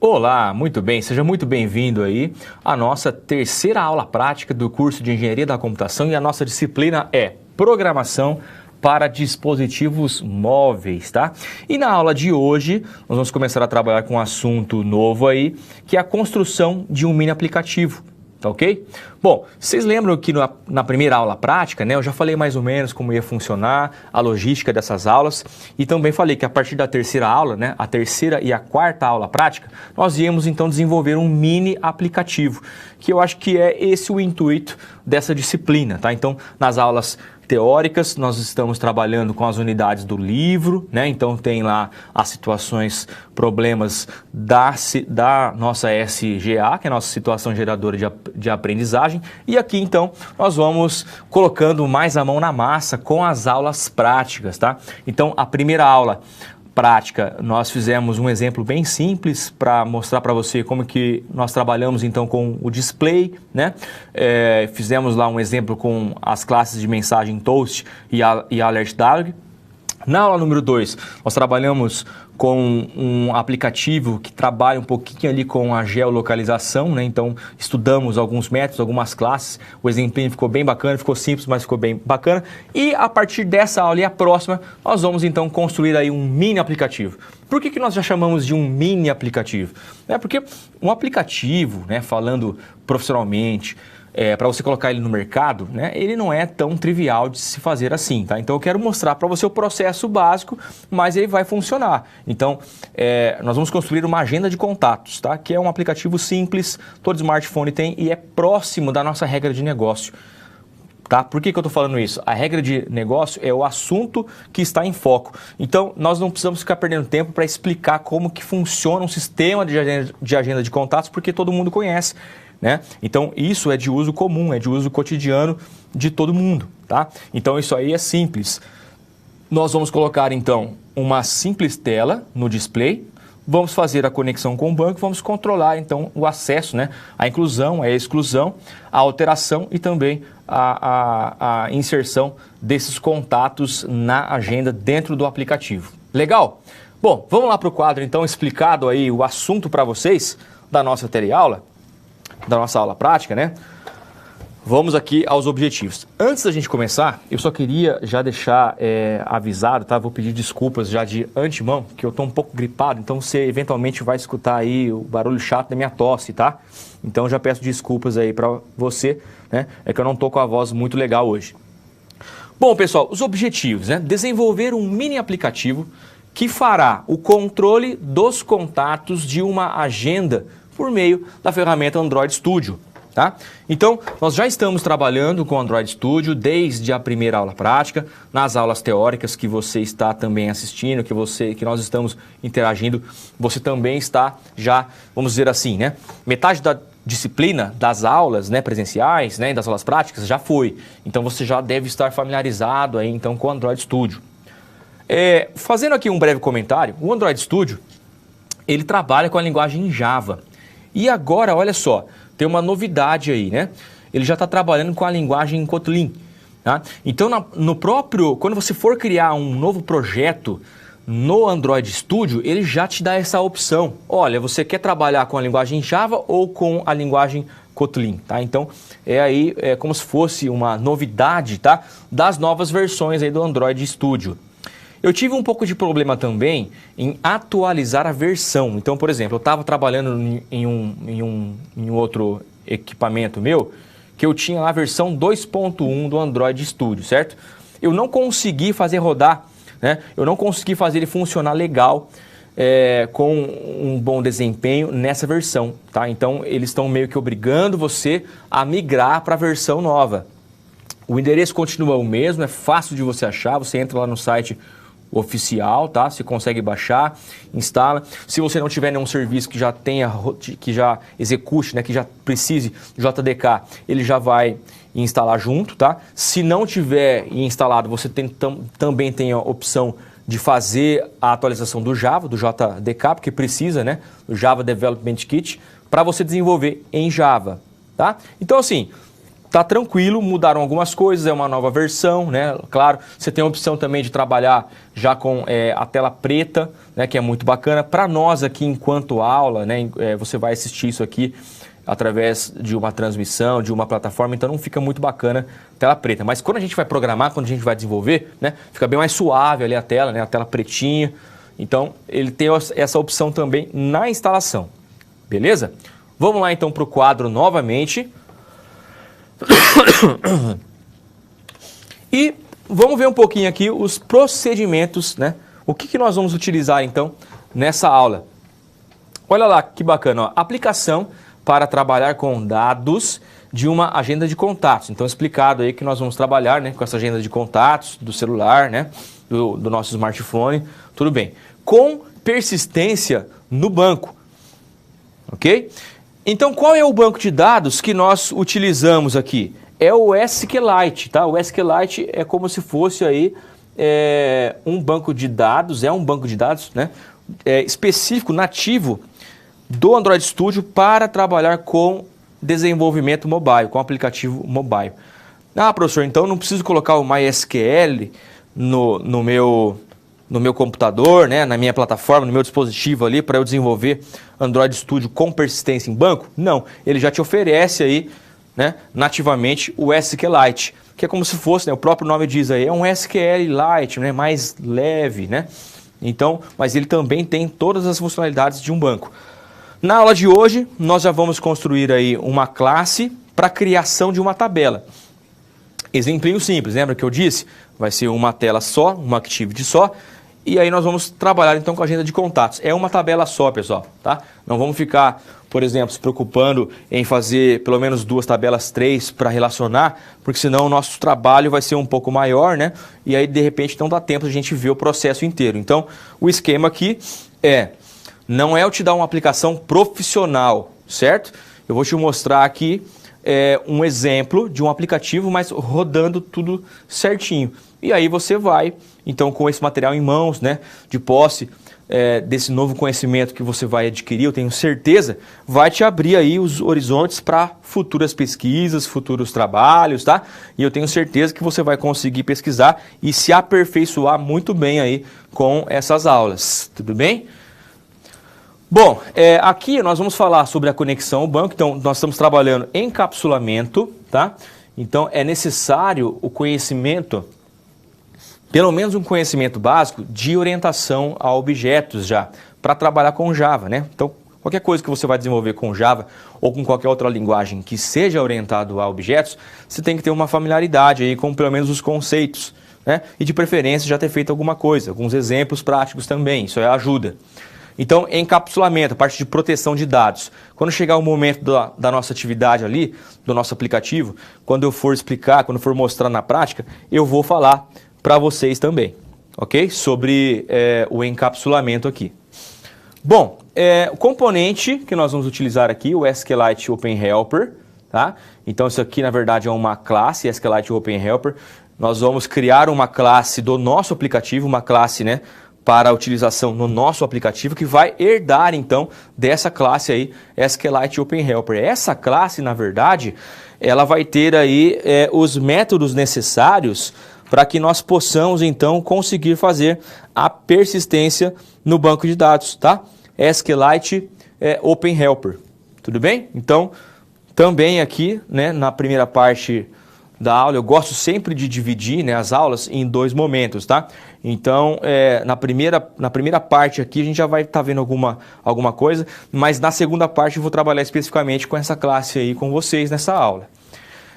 Olá, muito bem, seja muito bem-vindo aí à nossa terceira aula prática do curso de Engenharia da Computação e a nossa disciplina é Programação para Dispositivos Móveis, tá? E na aula de hoje nós vamos começar a trabalhar com um assunto novo aí, que é a construção de um mini aplicativo. Tá ok? Bom, vocês lembram que na primeira aula prática, né, eu já falei mais ou menos como ia funcionar a logística dessas aulas e também falei que a partir da terceira aula, né, a terceira e a quarta aula prática, nós íamos então desenvolver um mini aplicativo, que eu acho que é esse o intuito dessa disciplina, tá? Então, nas aulas teóricas, nós estamos trabalhando com as unidades do livro, né? Então tem lá as situações, problemas da nossa SGA, que é a nossa situação geradora de aprendizagem, e aqui então nós vamos colocando mais a mão na massa com as aulas práticas, tá? Então a primeira aula prática, nós fizemos um exemplo bem simples para mostrar para você como que nós trabalhamos então com o display, né? Fizemos lá um exemplo com as classes de mensagem Toast e Alert Dialog. Na aula número 2, nós trabalhamos com um aplicativo que trabalha um pouquinho ali com a geolocalização, né? Então, estudamos alguns métodos, algumas classes, o desempenho ficou bem bacana, ficou simples, mas ficou bem bacana. E a partir dessa aula e a próxima, nós vamos então construir aí um mini aplicativo. Por que nós já chamamos de um mini aplicativo? Porque um aplicativo, né, falando profissionalmente, para você colocar ele no mercado, né, ele não é tão trivial de se fazer assim, tá? Então eu quero mostrar para você o processo básico, mas ele vai funcionar. Então, nós vamos construir uma agenda de contatos, tá? Que é um aplicativo simples, todo smartphone tem e é próximo da nossa regra de negócio. Tá? Por que eu estou falando isso? A regra de negócio é o assunto que está em foco. Então, nós não precisamos ficar perdendo tempo para explicar como que funciona um sistema de agenda de contatos, porque todo mundo conhece, né? Então, isso é de uso comum, é de uso cotidiano de todo mundo, tá? Então, isso aí é simples. Nós vamos colocar, então, uma simples tela no display, vamos fazer a conexão com o banco, vamos controlar, então, o acesso, né? A inclusão, a exclusão, a alteração e também a inserção desses contatos na agenda dentro do aplicativo. Legal? Bom, vamos lá para o quadro, então, explicado aí o assunto para vocês da nossa teleaula, da nossa aula prática, né? Vamos aqui aos objetivos. Antes da gente começar, eu só queria já deixar avisado, tá? Vou pedir desculpas já de antemão, que eu tô um pouco gripado, então você eventualmente vai escutar aí o barulho chato da minha tosse, tá? Então já peço desculpas aí para você, né? É que eu não tô com a voz muito legal hoje. Bom, pessoal, os objetivos, né? Desenvolver um mini aplicativo que fará o controle dos contatos de uma agenda por meio da ferramenta Android Studio, tá? Então, nós já estamos trabalhando com o Android Studio desde a primeira aula prática, nas aulas teóricas que você está também assistindo, que nós estamos interagindo, você também está já, vamos dizer assim, né? Metade da disciplina das aulas, né, presenciais, né, das aulas práticas já foi. Então, você já deve estar familiarizado aí, então, com o Android Studio. Fazendo aqui um breve comentário, o Android Studio, ele trabalha com a linguagem Java. E agora, olha só, tem uma novidade aí, né? Ele já está trabalhando com a linguagem Kotlin, tá? Então, quando você for criar um novo projeto no Android Studio, ele já te dá essa opção. Olha, você quer trabalhar com a linguagem Java ou com a linguagem Kotlin, tá? Então, é como se fosse uma novidade, tá? Das novas versões aí do Android Studio. Eu tive um pouco de problema também em atualizar a versão. Então, por exemplo, eu estava trabalhando em um outro equipamento meu, que eu tinha lá a versão 2.1 do Android Studio, certo? Eu não consegui fazer rodar, né? Eu não consegui fazer ele funcionar legal, com um bom desempenho nessa versão, tá? Então, eles estão meio que obrigando você a migrar para a versão nova. O endereço continua o mesmo, é fácil de você achar, você entra lá no site oficial, tá? Você consegue baixar, instala. Se você não tiver nenhum serviço que já execute, né, que já precise do JDK, ele já vai instalar junto, tá? Se não tiver instalado, você também tem a opção de fazer a atualização do Java, do JDK, porque precisa, né, do Java Development Kit, para você desenvolver em Java, tá? Então, assim, tá tranquilo, mudaram algumas coisas, é uma nova versão, né? Claro, você tem a opção também de trabalhar já com a tela preta, né? Que é muito bacana. Para nós aqui, enquanto aula, né? Você vai assistir isso aqui através de uma transmissão, de uma plataforma, então não fica muito bacana tela preta. Mas quando a gente vai programar, quando a gente vai desenvolver, né? Fica bem mais suave ali a tela, né? A tela pretinha. Então, ele tem essa opção também na instalação. Beleza? Vamos lá então para o quadro novamente. E vamos ver um pouquinho aqui os procedimentos, né? O que nós vamos utilizar então nessa aula. Olha lá que bacana, ó. Aplicação para trabalhar com dados de uma agenda de contatos. Então, explicado aí que nós vamos trabalhar, né, com essa agenda de contatos do celular, né, do nosso smartphone, tudo bem. Com persistência no banco, ok? Então, qual é o banco de dados que nós utilizamos aqui? É o SQLite, tá? O SQLite é como se fosse aí um banco de dados, né, específico, nativo do Android Studio para trabalhar com desenvolvimento mobile, com aplicativo mobile. Ah, professor, então não preciso colocar o MySQL no meu computador, né, na minha plataforma, no meu dispositivo ali para eu desenvolver Android Studio com persistência em banco? Não, ele já te oferece aí, né, nativamente o SQLite, que é como se fosse, né, o próprio nome diz aí, é um SQLite, né, mais leve, né? Então, mas ele também tem todas as funcionalidades de um banco. Na aula de hoje, nós já vamos construir aí uma classe para criação de uma tabela. Exemplinho simples, lembra que eu disse? Vai ser uma tela só, uma activity só, e aí nós vamos trabalhar então com a agenda de contatos. É uma tabela só, pessoal, tá? Não vamos ficar, por exemplo, se preocupando em fazer pelo menos 2 tabelas, 3 para relacionar, porque senão o nosso trabalho vai ser um pouco maior, né? E aí, de repente, não dá tempo de a gente ver o processo inteiro. Então, o esquema aqui não é eu te dar uma aplicação profissional, certo? Eu vou te mostrar aqui um exemplo de um aplicativo, mas rodando tudo certinho. E aí você vai, então, com esse material em mãos, né, de posse desse novo conhecimento que você vai adquirir, eu tenho certeza, vai te abrir aí os horizontes para futuras pesquisas, futuros trabalhos, tá? E eu tenho certeza que você vai conseguir pesquisar e se aperfeiçoar muito bem aí com essas aulas, tudo bem? Bom, aqui nós vamos falar sobre a conexão ao banco. Então, nós estamos trabalhando em encapsulamento, tá? Então, é necessário o conhecimento, pelo menos um conhecimento básico de orientação a objetos já, para trabalhar com Java, né? Então, qualquer coisa que você vai desenvolver com Java ou com qualquer outra linguagem que seja orientado a objetos, você tem que ter uma familiaridade aí com pelo menos os conceitos, né? E de preferência já ter feito alguma coisa, alguns exemplos práticos também, isso ajuda. Então, encapsulamento, a parte de proteção de dados. Quando chegar o momento da nossa atividade ali, do nosso aplicativo, quando eu for explicar, quando eu for mostrar na prática, eu vou falar para vocês também, ok? Sobre o encapsulamento aqui. Bom, o componente que nós vamos utilizar aqui, o SQLite Open Helper, tá? Então, isso aqui, na verdade, é uma classe SQLite Open Helper. Nós vamos criar uma classe do nosso aplicativo, uma classe, né, para a utilização no nosso aplicativo, que vai herdar, então, dessa classe aí, SQLite Open Helper. Essa classe, na verdade, ela vai ter aí os métodos necessários para que nós possamos, então, conseguir fazer a persistência no banco de dados, tá? SQLite Open Helper, tudo bem? Então, também aqui, né, na primeira parte da aula, eu gosto sempre de dividir, né, as aulas em 2 momentos, tá? Então, na primeira parte aqui a gente já vai estar vendo alguma coisa, mas na segunda parte eu vou trabalhar especificamente com essa classe aí com vocês nessa aula.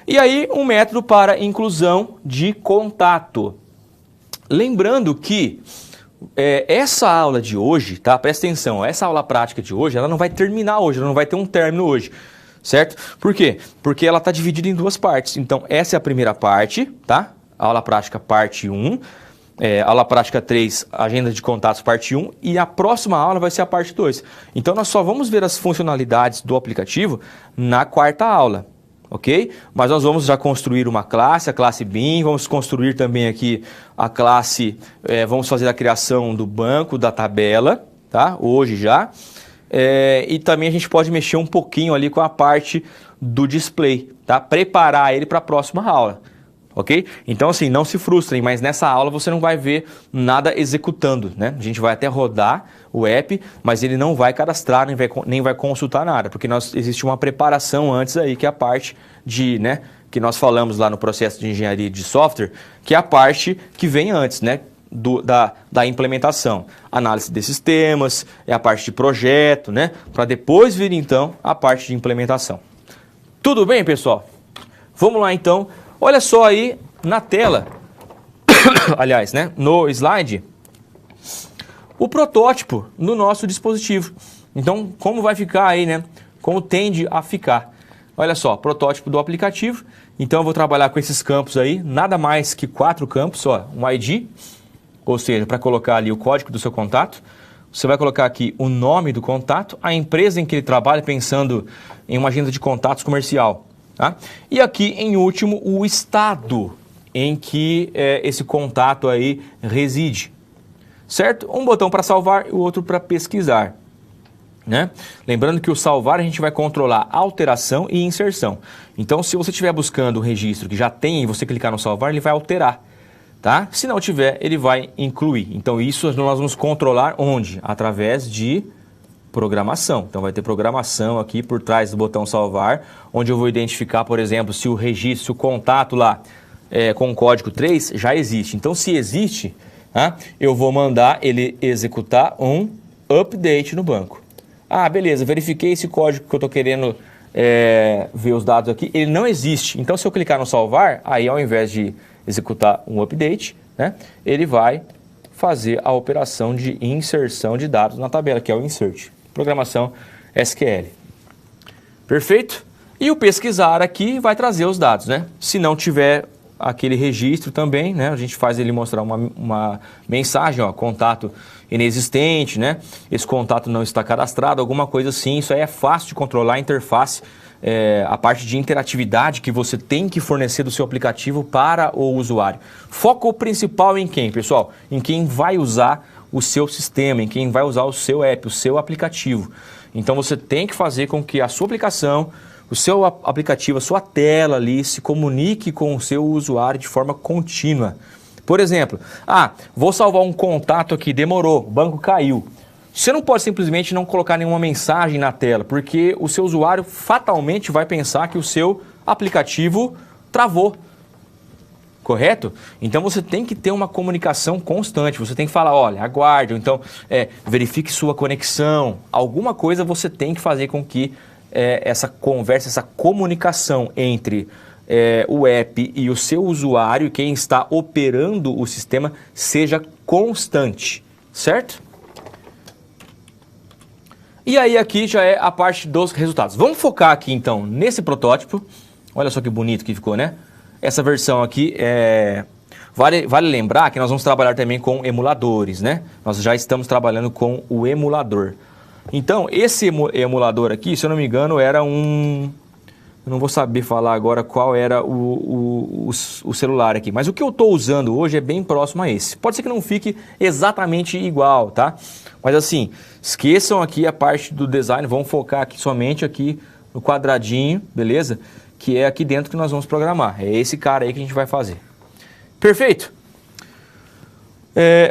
E aí, um método para inclusão de contato. Lembrando que essa aula de hoje, tá? Presta atenção, essa aula prática de hoje, ela não vai terminar hoje, ela não vai ter um término hoje. Certo? Por quê? Porque ela está dividida em 2 partes. Então, essa é a primeira parte, tá? Aula prática parte 1. Aula prática 3, agenda de contatos parte 1. E a próxima aula vai ser a parte 2. Então, nós só vamos ver as funcionalidades do aplicativo na 4ª aula, ok? Mas nós vamos já construir uma classe, a classe BIM. Vamos construir também aqui a classe... vamos fazer a criação do banco, da tabela, tá? Hoje já. E também a gente pode mexer um pouquinho ali com a parte do display, tá? Preparar ele para a próxima aula, ok? Então assim, não se frustrem, mas nessa aula você não vai ver nada executando, né? A gente vai até rodar o app, mas ele não vai cadastrar, nem vai consultar nada, porque existe uma preparação antes aí, que é a parte de, né, que nós falamos lá no processo de engenharia de software, que é a parte que vem antes, né? Da implementação, análise desses temas, é a parte de projeto, né? Para depois vir então a parte de implementação. Tudo bem, pessoal? Vamos lá então. Olha só aí na tela, aliás, né? No slide, o protótipo no nosso dispositivo. Então, como vai ficar aí, né? Como tende a ficar? Olha só, protótipo do aplicativo. Então, eu vou trabalhar com esses campos aí, nada mais que 4 campos, ó, um ID. Ou seja, para colocar ali o código do seu contato, você vai colocar aqui o nome do contato, a empresa em que ele trabalha, pensando em uma agenda de contatos comercial. Tá? E aqui, em último, o estado em que esse contato aí reside. Certo? Um botão para salvar e o outro para pesquisar. Né? Lembrando que o salvar a gente vai controlar alteração e inserção. Então, se você estiver buscando o registro que já tem e você clicar no salvar, ele vai alterar. Tá? Se não tiver, ele vai incluir. Então, isso nós vamos controlar onde? Através de programação. Então, vai ter programação aqui por trás do botão salvar, onde eu vou identificar, por exemplo, se o registro, se o contato lá com o código 3 já existe. Então, se existe, tá? Eu vou mandar ele executar um update no banco. Ah, beleza, verifiquei esse código que eu estou querendo ver os dados aqui, ele não existe. Então, se eu clicar no salvar, aí ao invés de executar um update, né, ele vai fazer a operação de inserção de dados na tabela, que é o insert. Programação SQL. Perfeito? E o pesquisar aqui vai trazer os dados, né? Se não tiver aquele registro também, né, a gente faz ele mostrar uma mensagem, ó, contato inexistente, né? Esse contato não está cadastrado, alguma coisa assim. Isso aí é fácil de controlar, a interface, a parte de interatividade que você tem que fornecer do seu aplicativo para o usuário. Foco principal em quem, pessoal? Em quem vai usar o seu sistema, em quem vai usar o seu app, o seu aplicativo. Então você tem que fazer com que a sua aplicação, o seu aplicativo, a sua tela ali se comunique com o seu usuário de forma contínua. Por exemplo, vou salvar um contato aqui, demorou, o banco caiu. Você não pode simplesmente não colocar nenhuma mensagem na tela, porque o seu usuário fatalmente vai pensar que o seu aplicativo travou. Correto? Então você tem que ter uma comunicação constante, você tem que falar, olha, aguarde, ou então verifique sua conexão. Alguma coisa você tem que fazer com que essa conversa, essa comunicação entre o app e o seu usuário, quem está operando o sistema, seja constante, certo? E aí aqui já é a parte dos resultados. Vamos focar aqui então nesse protótipo. Olha só que bonito que ficou, né? Essa versão aqui vale lembrar que nós vamos trabalhar também com emuladores, né? Nós já estamos trabalhando com o emulador. Então, esse emulador aqui, se eu não me engano, era um... Eu não vou saber falar agora qual era o celular aqui, mas o que eu estou usando hoje é bem próximo a esse. Pode ser que não fique exatamente igual, tá? Mas assim, esqueçam aqui a parte do design, vamos focar aqui somente aqui no quadradinho, beleza? Que é aqui dentro que nós vamos programar. É esse cara aí que a gente vai fazer. Perfeito?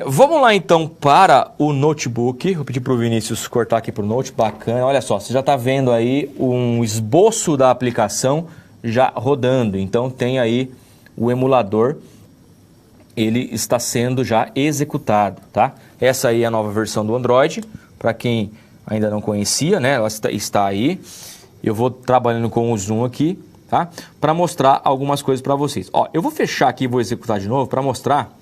Vamos lá então para o notebook. Vou pedir para o Vinícius cortar aqui para o note. Bacana. Olha só, você já está vendo aí um esboço da aplicação já rodando. Então tem aí o emulador. Ele está sendo já executado, tá? Essa aí é a nova versão do Android. Para quem ainda não conhecia, né? Ela está aí. Eu vou trabalhando com o zoom aqui, tá? Para mostrar algumas coisas para vocês. Ó, eu vou fechar aqui e vou executar de novo para mostrar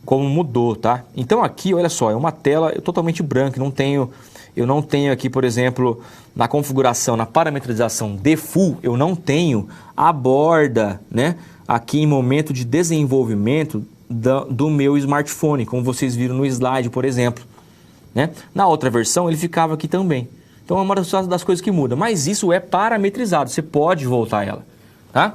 como mudou, tá? Então aqui, olha só, é uma tela totalmente branca, eu não tenho aqui, por exemplo, na configuração, na parametrização default, eu não tenho a borda, né? Aqui em momento de desenvolvimento do meu smartphone, como vocês viram no slide, por exemplo, né? Na outra versão ele ficava aqui também. Então é uma das coisas que muda, mas isso é parametrizado, você pode voltar ela, tá?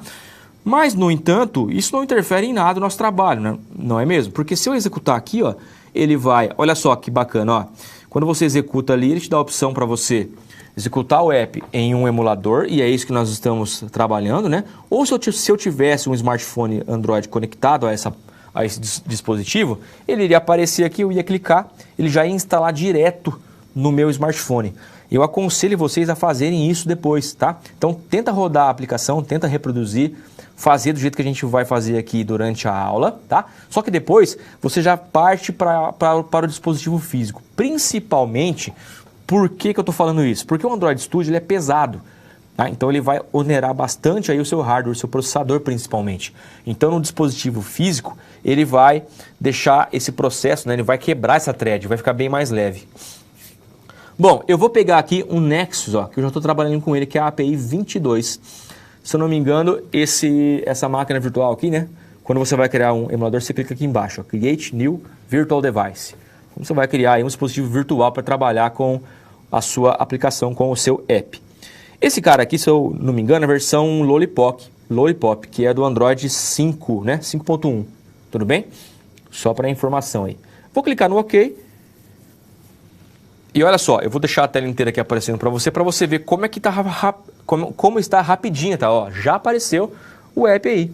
Mas, no entanto, isso não interfere em nada no nosso trabalho, né? Não é mesmo? Porque se eu executar aqui, ó, ele vai... Olha só que bacana, ó. Quando você executa ali, ele te dá a opção para você executar o app em um emulador, e é isso que nós estamos trabalhando, né? Ou se eu tivesse um smartphone Android conectado a esse dispositivo, ele iria aparecer aqui, eu ia clicar, ele já ia instalar direto no meu smartphone. Eu aconselho vocês a fazerem isso depois, tá? Então tenta rodar a aplicação, tenta reproduzir, fazer do jeito que a gente vai fazer aqui durante a aula, tá? Só que depois você já parte para o dispositivo físico. Principalmente, por que eu estou falando isso? Porque o Android Studio ele é pesado. Tá? Então ele vai onerar bastante aí o seu hardware, o seu processador principalmente. Então no dispositivo físico ele vai deixar esse processo, né? Ele vai quebrar essa thread, vai ficar bem mais leve. Bom, eu vou pegar aqui um Nexus, ó, que eu já estou trabalhando com ele, que é a API 22. Se eu não me engano, essa máquina virtual aqui, né? Quando você vai criar um emulador, você clica aqui embaixo, ó, Create New Virtual Device. Então, você vai criar aí um dispositivo virtual para trabalhar com a sua aplicação, com o seu app. Esse cara aqui, se eu não me engano, é a versão Lollipop, que é do Android 5, né? 5.1. Tudo bem? Só para informação aí. Vou clicar no OK. E olha só, eu vou deixar a tela inteira aqui aparecendo para você ver como é que tá como está rapidinho, tá? Ó, já apareceu o app aí.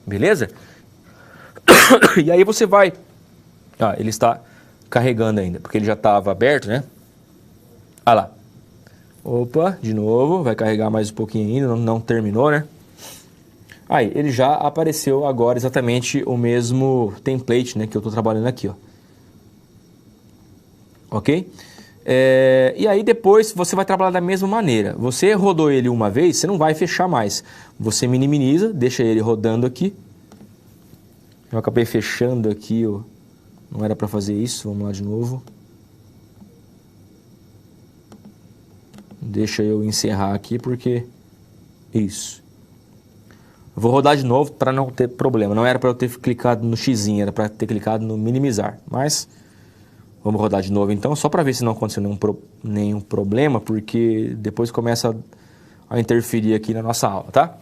Beleza? E aí você vai... Ah, ele está carregando ainda, porque ele já estava aberto, né? Olha lá. Opa, de novo, vai carregar mais um pouquinho ainda, não terminou, né? Aí, ele já apareceu agora exatamente o mesmo template, né, que eu estou trabalhando aqui, ó. Ok? E aí depois você vai trabalhar da mesma maneira. Você rodou ele uma vez, você não vai fechar mais. Você minimiza, deixa ele rodando aqui. Eu acabei fechando aqui, ó. Não era para fazer isso, vamos lá de novo. Deixa eu encerrar aqui porque... Isso. Vou rodar de novo para não ter problema. Não era para eu ter clicado no xizinho, era para ter clicado no minimizar. Mas vamos rodar de novo então, só para ver se não aconteceu nenhum problema, porque depois começa a interferir aqui na nossa aula, tá?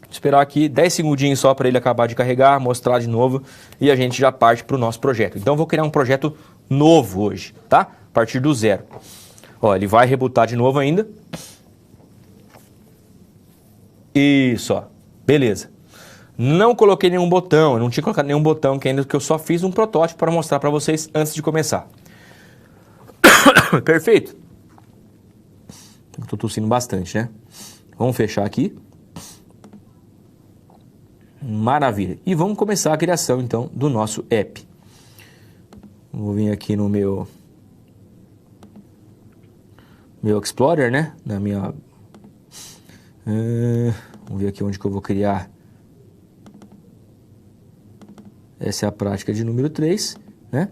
Vou esperar aqui 10 segundinhos só para ele acabar de carregar, mostrar de novo e a gente já parte para o nosso projeto. Então eu vou criar um projeto novo hoje, tá? A partir do zero. Ó, ele vai rebootar de novo ainda. Isso, ó. Beleza. Não coloquei nenhum botão, eu não tinha colocado nenhum botão que ainda, que eu só fiz um protótipo para mostrar para vocês antes de começar. Perfeito. Estou tossindo bastante, né? Vamos fechar aqui. Maravilha. E vamos começar a criação, então, do nosso app. Vou vir aqui no meu Explorer, né? Na minha... vamos ver aqui onde que eu vou criar. Essa é a prática de número 3, né?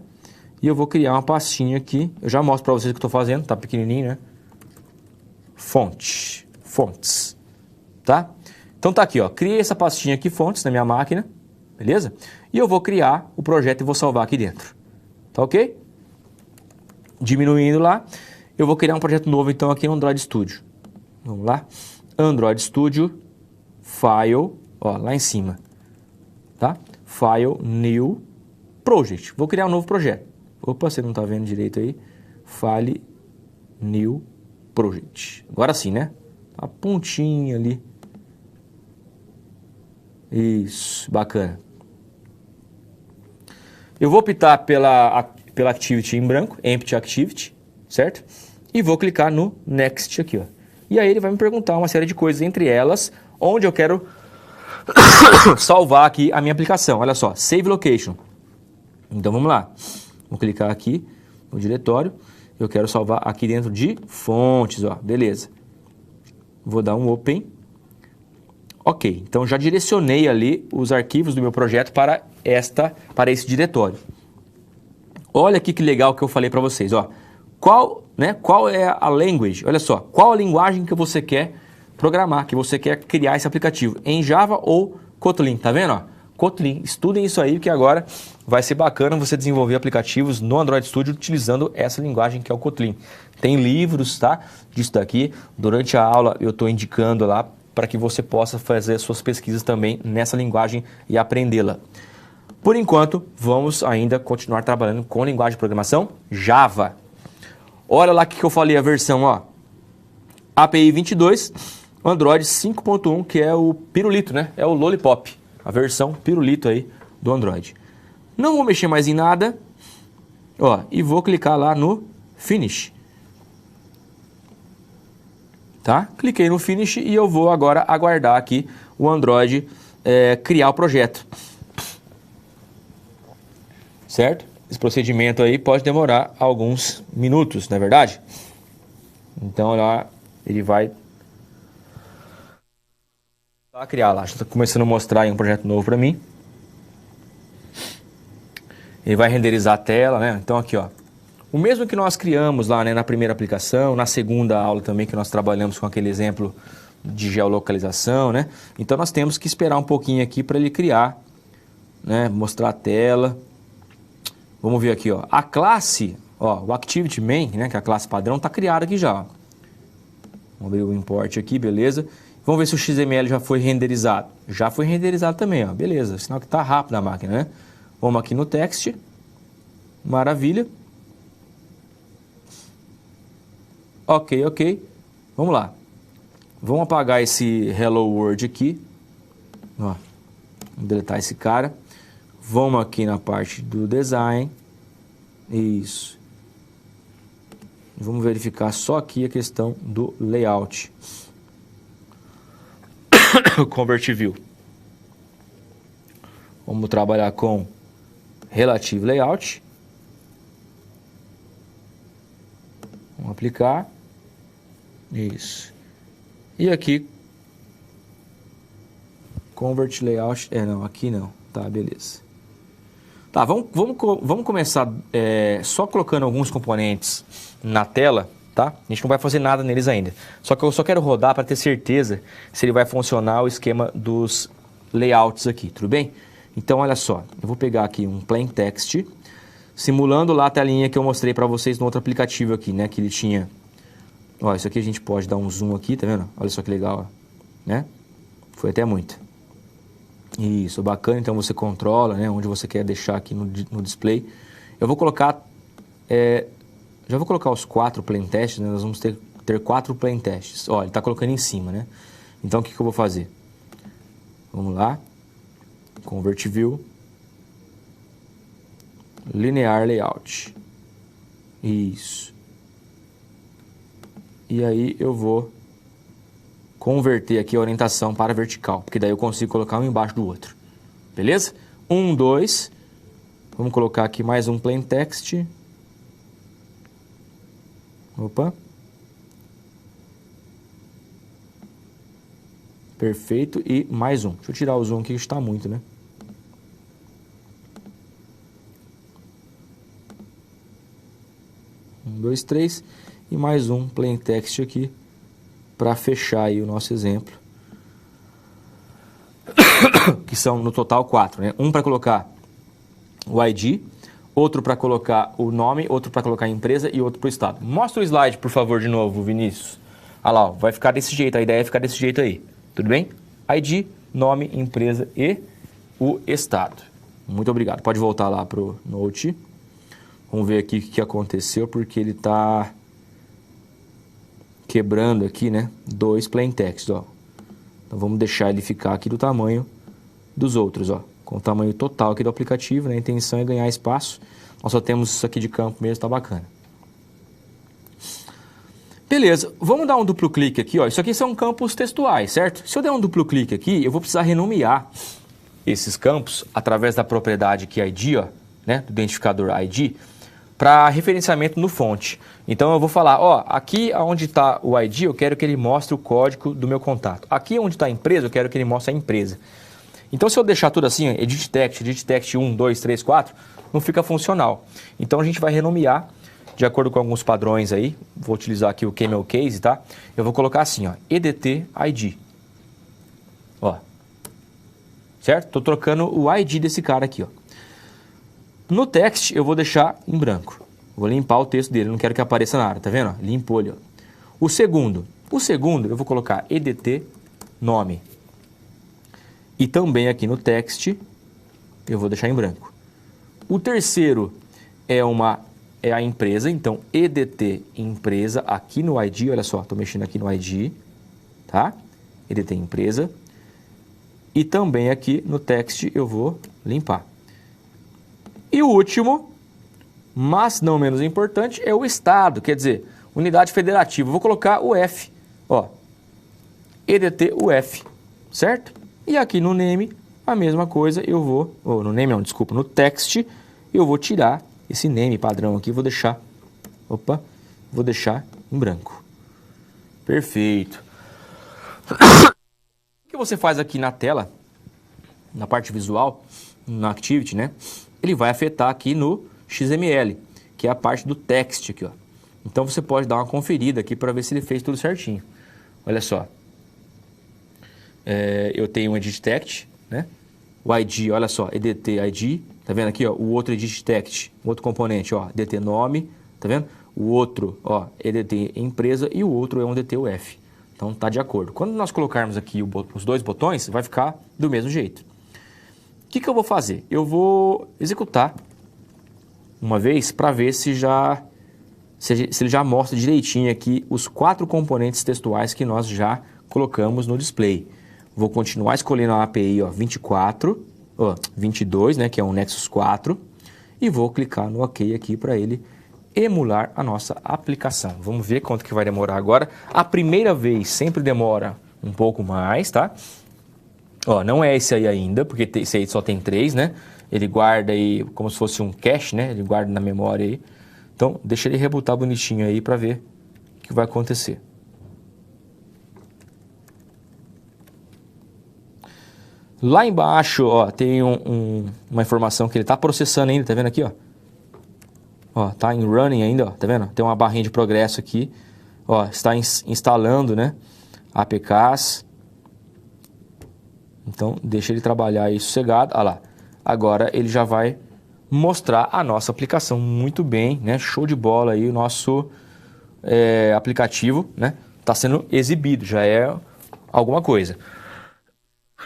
E eu vou criar uma pastinha aqui. Eu já mostro para vocês o que eu estou fazendo. Tá pequenininho, né? Fontes. Tá? Então tá aqui, ó. Criei essa pastinha aqui, fontes, na minha máquina. Beleza? E eu vou criar o projeto e vou salvar aqui dentro. Tá ok? Diminuindo lá. Eu vou criar um projeto novo, então, aqui no Android Studio. Vamos lá. Android Studio, File, ó, lá em cima. Tá? File, New, Project. Vou criar um novo projeto. Opa, você não está vendo direito aí. File, New, Project. Agora sim, né? A pontinha ali. Isso, bacana. Eu vou optar pela Activity em branco, Empty Activity, certo? E vou clicar no Next aqui, ó. E aí ele vai me perguntar uma série de coisas, entre elas, onde eu quero salvar aqui a minha aplicação. Olha só, Save Location. Então vamos lá. Vou clicar aqui no diretório. Eu quero salvar aqui dentro de fontes, ó. Beleza. Vou dar um Open. Ok, então já direcionei ali os arquivos do meu projeto para esse diretório. Olha aqui que legal que eu falei para vocês, ó. Qual é a language? Olha só, qual a linguagem que você quer programar, que você quer criar esse aplicativo? Em Java ou Kotlin, tá vendo? Ó? Kotlin, estudem isso aí, porque agora vai ser bacana você desenvolver aplicativos no Android Studio utilizando essa linguagem que é o Kotlin. Tem livros, tá? Disso daqui. Durante a aula eu estou indicando lá para que você possa fazer suas pesquisas também nessa linguagem e aprendê-la. Por enquanto, vamos ainda continuar trabalhando com linguagem de programação Java. Olha lá o que eu falei, a versão, ó. API 22, Android 5.1, que é o pirulito, né? É o Lollipop, a versão pirulito aí do Android. Não vou mexer mais em nada, ó, e vou clicar lá no Finish. Tá? Cliquei no Finish e eu vou agora aguardar aqui o Android criar o projeto. Certo? Esse procedimento aí pode demorar alguns minutos, não é verdade? Então lá ele vai criar lá. Está começando a mostrar aí um projeto novo para mim. Ele vai renderizar a tela, né? Então aqui, ó. O mesmo que nós criamos lá, né, na primeira aplicação, na segunda aula também que nós trabalhamos com aquele exemplo de geolocalização, né? Então nós temos que esperar um pouquinho aqui para ele criar, né? Mostrar a tela. Vamos ver aqui, ó. A classe, ó, o Activity Main, né, que é a classe padrão, está criada aqui já, ó. Vamos abrir o import aqui, beleza? Vamos ver se o XML já foi renderizado. Já foi renderizado também, ó. Beleza, sinal que está rápido a máquina, né? Vamos aqui no text. Maravilha. Ok, ok. Vamos lá. Vamos apagar esse Hello World aqui. Ó, vamos deletar esse cara. Vamos aqui na parte do design. Isso. Vamos verificar só aqui a questão do layout. Convert View. Vamos trabalhar com Relative Layout. Vamos aplicar. Isso. E aqui, Convert Layout. Não, aqui não. Tá, beleza. Tá, vamos começar só colocando alguns componentes na tela, tá? A gente não vai fazer nada neles ainda. Só que eu só quero rodar para ter certeza se ele vai funcionar o esquema dos layouts aqui, tudo bem? Então, olha só. Eu vou pegar aqui um plain text, simulando lá a telinha que eu mostrei para vocês no outro aplicativo aqui, né? Que ele tinha... Ó, isso aqui a gente pode dar um zoom aqui, tá vendo? Olha só que legal, ó, né? Foi até muito. Isso, bacana. Então você controla, né? Onde você quer deixar aqui no display. Eu vou colocar... já vou colocar os 4 plain tests, né? Nós vamos ter 4 plain tests. Ó, ele tá colocando em cima, né? Então o que eu vou fazer? Vamos lá. Convert View. Linear Layout. Isso. E aí eu vou converter aqui a orientação para vertical, porque daí eu consigo colocar um embaixo do outro. Beleza? 1, 2. Vamos colocar aqui mais um plain text. Opa. Perfeito. E mais um. Deixa eu tirar o zoom aqui que está muito, né? Um, dois, três. E mais um plain text aqui para fechar aí o nosso exemplo. Que são no total 4, né? Um para colocar o ID, outro para colocar o nome, outro para colocar a empresa e outro para o estado. Mostra o slide, por favor, de novo, Vinícius. Olha lá, ó, vai ficar desse jeito, a ideia é ficar desse jeito aí. Tudo bem? ID, nome, empresa e o estado. Muito obrigado. Pode voltar lá para o Note. Vamos ver aqui o que aconteceu, porque ele está quebrando aqui, né? 2 plain text, ó. Então vamos deixar ele ficar aqui do tamanho dos outros, ó. Com o tamanho total aqui do aplicativo, né? A intenção é ganhar espaço. Nós só temos isso aqui de campo mesmo, tá bacana. Beleza, vamos dar um duplo clique aqui, ó. Isso aqui são campos textuais, certo? Se eu der um duplo clique aqui, eu vou precisar renomear esses campos através da propriedade que ID, ó, né? Do identificador ID, para referenciamento no fonte. Então eu vou falar, ó, aqui onde está o ID, eu quero que ele mostre o código do meu contato. Aqui onde está a empresa, eu quero que ele mostre a empresa. Então se eu deixar tudo assim, edit text 1, 2, 3, 4, não fica funcional. Então a gente vai renomear de acordo com alguns padrões aí. Vou utilizar aqui o Camel Case, tá? Eu vou colocar assim, ó, EDT ID. Ó. Certo? Tô trocando o ID desse cara aqui, ó. No text, eu vou deixar em branco. Vou limpar o texto dele, não quero que apareça nada, tá vendo? Limpou ali, ó. O segundo eu vou colocar EDT nome. E também aqui no text, eu vou deixar em branco. O terceiro é uma é a empresa, então EDT empresa aqui no ID, olha só, estou mexendo aqui no ID, tá? EDT empresa. E também aqui no text eu vou limpar. E o último, mas não menos importante, é o estado, quer dizer, unidade federativa. Vou colocar o F, ó, EDT UF, certo? E aqui no name, a mesma coisa, eu vou, no name não, desculpa, no text, eu vou tirar esse name padrão aqui, vou deixar em branco. Perfeito. O que você faz aqui na tela, na parte visual, na Activity, né? Ele vai afetar aqui no XML, que é a parte do text aqui, ó. Então você pode dar uma conferida aqui para ver se ele fez tudo certinho. Olha só. Eu tenho um edit text, né? O ID, olha só, EDT ID, tá vendo aqui, ó? O outro edit text, o outro componente, ó, EDT nome, tá vendo? O outro, ó, EDT empresa e o outro é um EDT UF. Então tá de acordo. Quando nós colocarmos aqui os dois botões, vai ficar do mesmo jeito. O que eu vou fazer? Eu vou executar uma vez para ver se ele já mostra direitinho aqui os 4 componentes textuais que nós já colocamos no display. Vou continuar escolhendo a API, ó, 22, né, que é um Nexus 4, e vou clicar no OK aqui para ele emular a nossa aplicação. Vamos ver quanto que vai demorar agora. A primeira vez sempre demora um pouco mais, tá? Ó, não é esse aí ainda, porque esse aí só tem 3, né? Ele guarda aí como se fosse um cache, né? Ele guarda na memória aí. Então, deixa ele rebootar bonitinho aí para ver o que vai acontecer. Lá embaixo, ó, tem uma informação que ele está processando ainda, tá vendo aqui, ó? Ó, tá em running ainda, ó, tá vendo? Tem uma barrinha de progresso aqui, ó, está instalando, né, APKs. Então, deixa ele trabalhar aí sossegado, olha lá. Agora ele já vai mostrar a nossa aplicação muito bem, né, show de bola aí, o nosso aplicativo, né, tá sendo exibido, já é alguma coisa.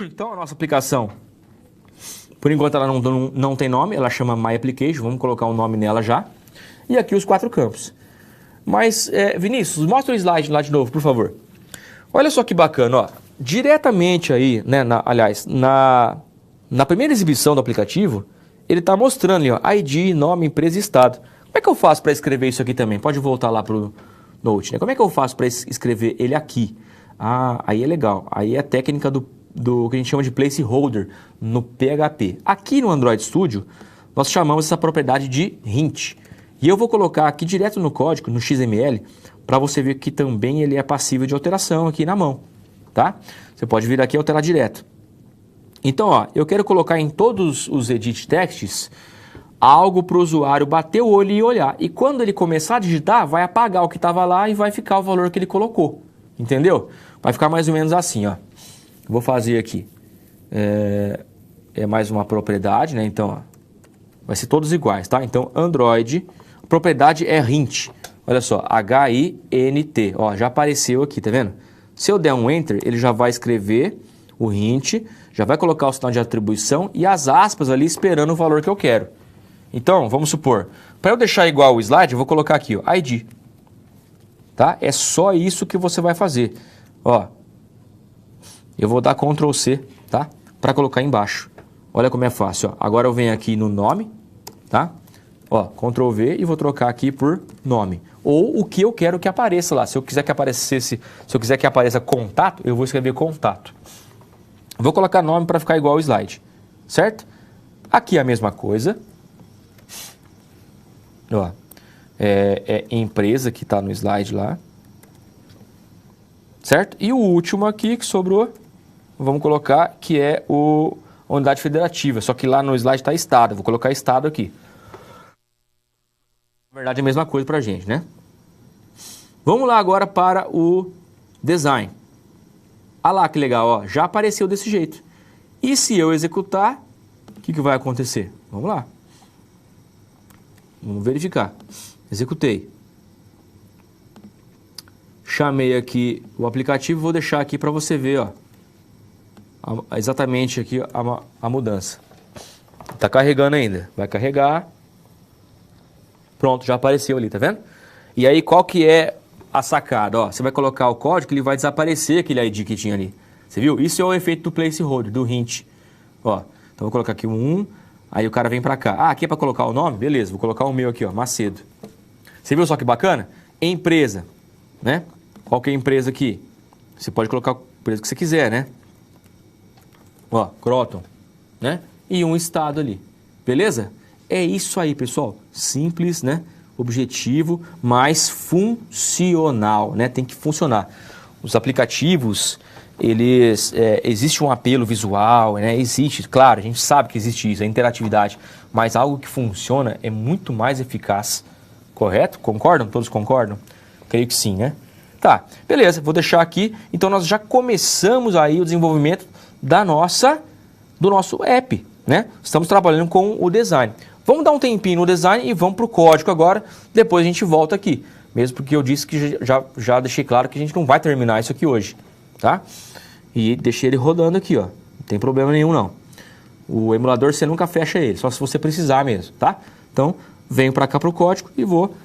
Então, a nossa aplicação, por enquanto ela não tem nome, ela chama My Application, vamos colocar um nome nela já. E aqui os 4 campos. Mas, Vinícius, mostra o slide lá de novo, por favor. Olha só que bacana, ó. Diretamente aí, né, aliás, na primeira exibição do aplicativo, ele está mostrando ali, ó, ID, nome, empresa e estado. Como é que eu faço para escrever isso aqui também? Pode voltar lá para o Note, né? Como é que eu faço para escrever ele aqui? Ah, aí é legal. Aí é a técnica do que a gente chama de placeholder no PHP. Aqui no Android Studio, nós chamamos essa propriedade de hint. E eu vou colocar aqui direto no código, no XML, para você ver que também ele é passível de alteração aqui na mão, tá? Você pode vir aqui e alterar direto. Então, ó, eu quero colocar em todos os edit texts algo para o usuário bater o olho e olhar. E quando ele começar a digitar, vai apagar o que estava lá e vai ficar o valor que ele colocou. Entendeu? Vai ficar mais ou menos assim, ó. Vou fazer aqui. É mais uma propriedade, né? Então, ó, vai ser todos iguais, tá? Então, Android, propriedade é hint. Olha só, H-I-N-T. Ó, já apareceu aqui, tá vendo? Se eu der um Enter, ele já vai escrever o hint, já vai colocar o sinal de atribuição e as aspas ali esperando o valor que eu quero. Então, vamos supor, para eu deixar igual o slide, eu vou colocar aqui, ó, ID. Tá? É só isso que você vai fazer. Ó, eu vou dar Ctrl C, tá? Para colocar embaixo. Olha como é fácil, ó. Agora eu venho aqui no nome, tá? Ó, Ctrl V e vou trocar aqui por nome. Ou o que eu quero que apareça lá. Se eu quiser que apareça contato, eu vou escrever contato. Vou colocar nome para ficar igual ao slide, certo? Aqui a mesma coisa. Ó, empresa que está no slide lá. Certo? E o último aqui que sobrou, vamos colocar que é a unidade federativa. Só que lá no slide está estado. Vou colocar estado aqui. Na verdade é a mesma coisa para a gente, né? Vamos lá agora para o design. Olha lá que legal, ó, já apareceu desse jeito. E se eu executar, o que vai acontecer? Vamos lá. Vamos verificar. Executei. Chamei aqui o aplicativo, vou deixar aqui para você ver, ó, exatamente aqui a mudança. Está carregando ainda. Vai carregar. Pronto, já apareceu ali, tá vendo? E aí, qual que é a sacada? Ó, você vai colocar o código, ele vai desaparecer aquele ID que tinha ali. Você viu? Isso é o efeito do placeholder, do hint. Ó, então vou colocar aqui um 1, aí o cara vem pra cá. Ah, aqui é pra colocar o nome? Beleza, vou colocar o meu aqui, ó, Macedo. Você viu só que bacana? Empresa, né? Qual que é a empresa aqui? Você pode colocar a empresa que você quiser, né? Ó, Croton, né? E um estado ali, beleza? É isso aí, pessoal. Simples, né? Objetivo, mas funcional, né? Tem que funcionar. Os aplicativos, eles... existe um apelo visual, né? Existe, claro, a gente sabe que existe isso, a interatividade. Mas algo que funciona é muito mais eficaz. Correto? Concordam? Todos concordam? Creio que sim, né? Tá, beleza, vou deixar aqui. Então, nós já começamos aí o desenvolvimento do nosso app, né? Estamos trabalhando com o design. Vamos dar um tempinho no design e vamos para o código agora. Depois a gente volta aqui. Mesmo porque eu disse que já deixei claro que a gente não vai terminar isso aqui hoje, tá? E deixei ele rodando aqui, ó. Não tem problema nenhum, não. O emulador, você nunca fecha ele, só se você precisar mesmo, tá? Então, venho para cá para o código e vou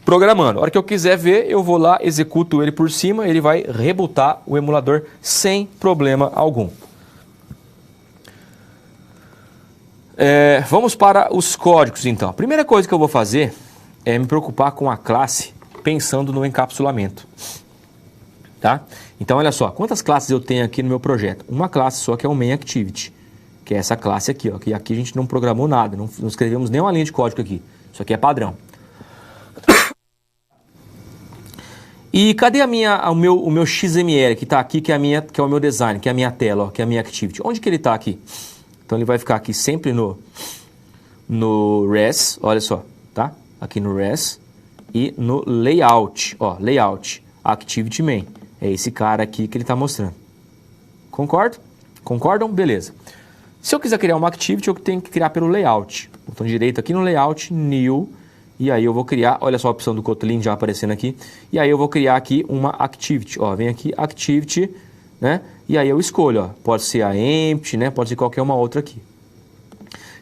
programando. A hora que eu quiser ver, eu vou lá, executo ele por cima, ele vai rebootar o emulador sem problema algum. Vamos para os códigos, então. A primeira coisa que eu vou fazer é me preocupar com a classe pensando no encapsulamento. Tá? Então, olha só, quantas classes eu tenho aqui no meu projeto? Uma classe só, que é o MainActivity, que é essa classe aqui, ó, que aqui a gente não programou nada, não escrevemos nenhuma linha de código aqui. Isso aqui é padrão. E cadê o meu XML que está aqui, que é o meu design, que é a minha tela, ó, que é a minha activity? Onde que ele está aqui? Então ele vai ficar aqui sempre no res, olha só, tá? Aqui no res e no layout, ó, layout, activity main. É esse cara aqui que ele está mostrando. Concordo? Concordam? Beleza. Se eu quiser criar uma activity, eu tenho que criar pelo layout. Botão direito aqui no layout, new. E aí eu vou criar, olha só a opção do Kotlin já aparecendo aqui. E aí eu vou criar aqui uma activity. Ó, vem aqui, activity, né? E aí eu escolho, ó. Pode ser a empty, né? Pode ser qualquer uma outra aqui.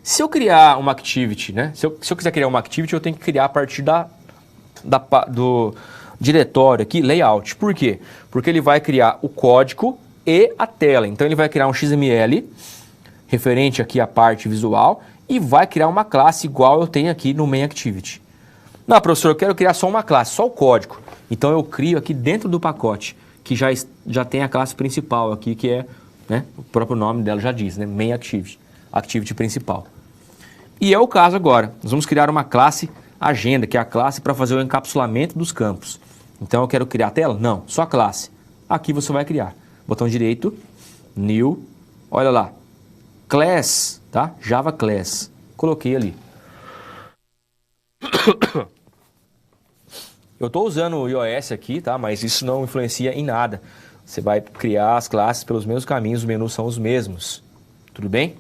Se eu criar uma activity, né? Se eu quiser criar uma activity, eu tenho que criar a partir do diretório aqui, layout. Por quê? Porque ele vai criar o código e a tela. Então ele vai criar um XML referente aqui à parte visual e vai criar uma classe igual eu tenho aqui no MainActivity. Não, professor, eu quero criar só uma classe, só o código. Então eu crio aqui dentro do pacote, que já tem a classe principal aqui, que é, né, o próprio nome dela já diz, né, MainActivity, activity principal. E é o caso agora. Nós vamos criar uma classe agenda, que é a classe para fazer o encapsulamento dos campos. Então eu quero criar a tela? Não, só a classe. Aqui você vai criar. Botão direito, new, olha lá, class, tá? Java class. Coloquei ali. Eu estou usando o iOS aqui, tá? Mas isso não influencia em nada. Você vai criar as classes pelos mesmos caminhos, os menus são os mesmos. Tudo bem?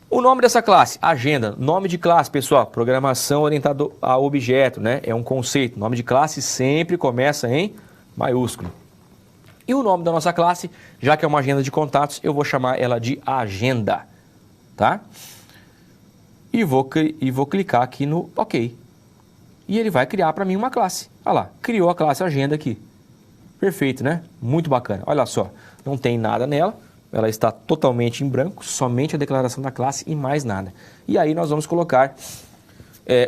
O nome dessa classe, agenda. Nome de classe, pessoal, programação orientada a objeto, né? É um conceito. Nome de classe sempre começa em maiúsculo. E o nome da nossa classe, já que é uma agenda de contatos, eu vou chamar ela de agenda, tá? E vou clicar aqui no OK. E ele vai criar para mim uma classe. Olha lá, criou a classe agenda aqui. Perfeito, né? Muito bacana. Olha só, não tem nada nela. Ela está totalmente em branco, somente a declaração da classe e mais nada. E aí nós vamos colocar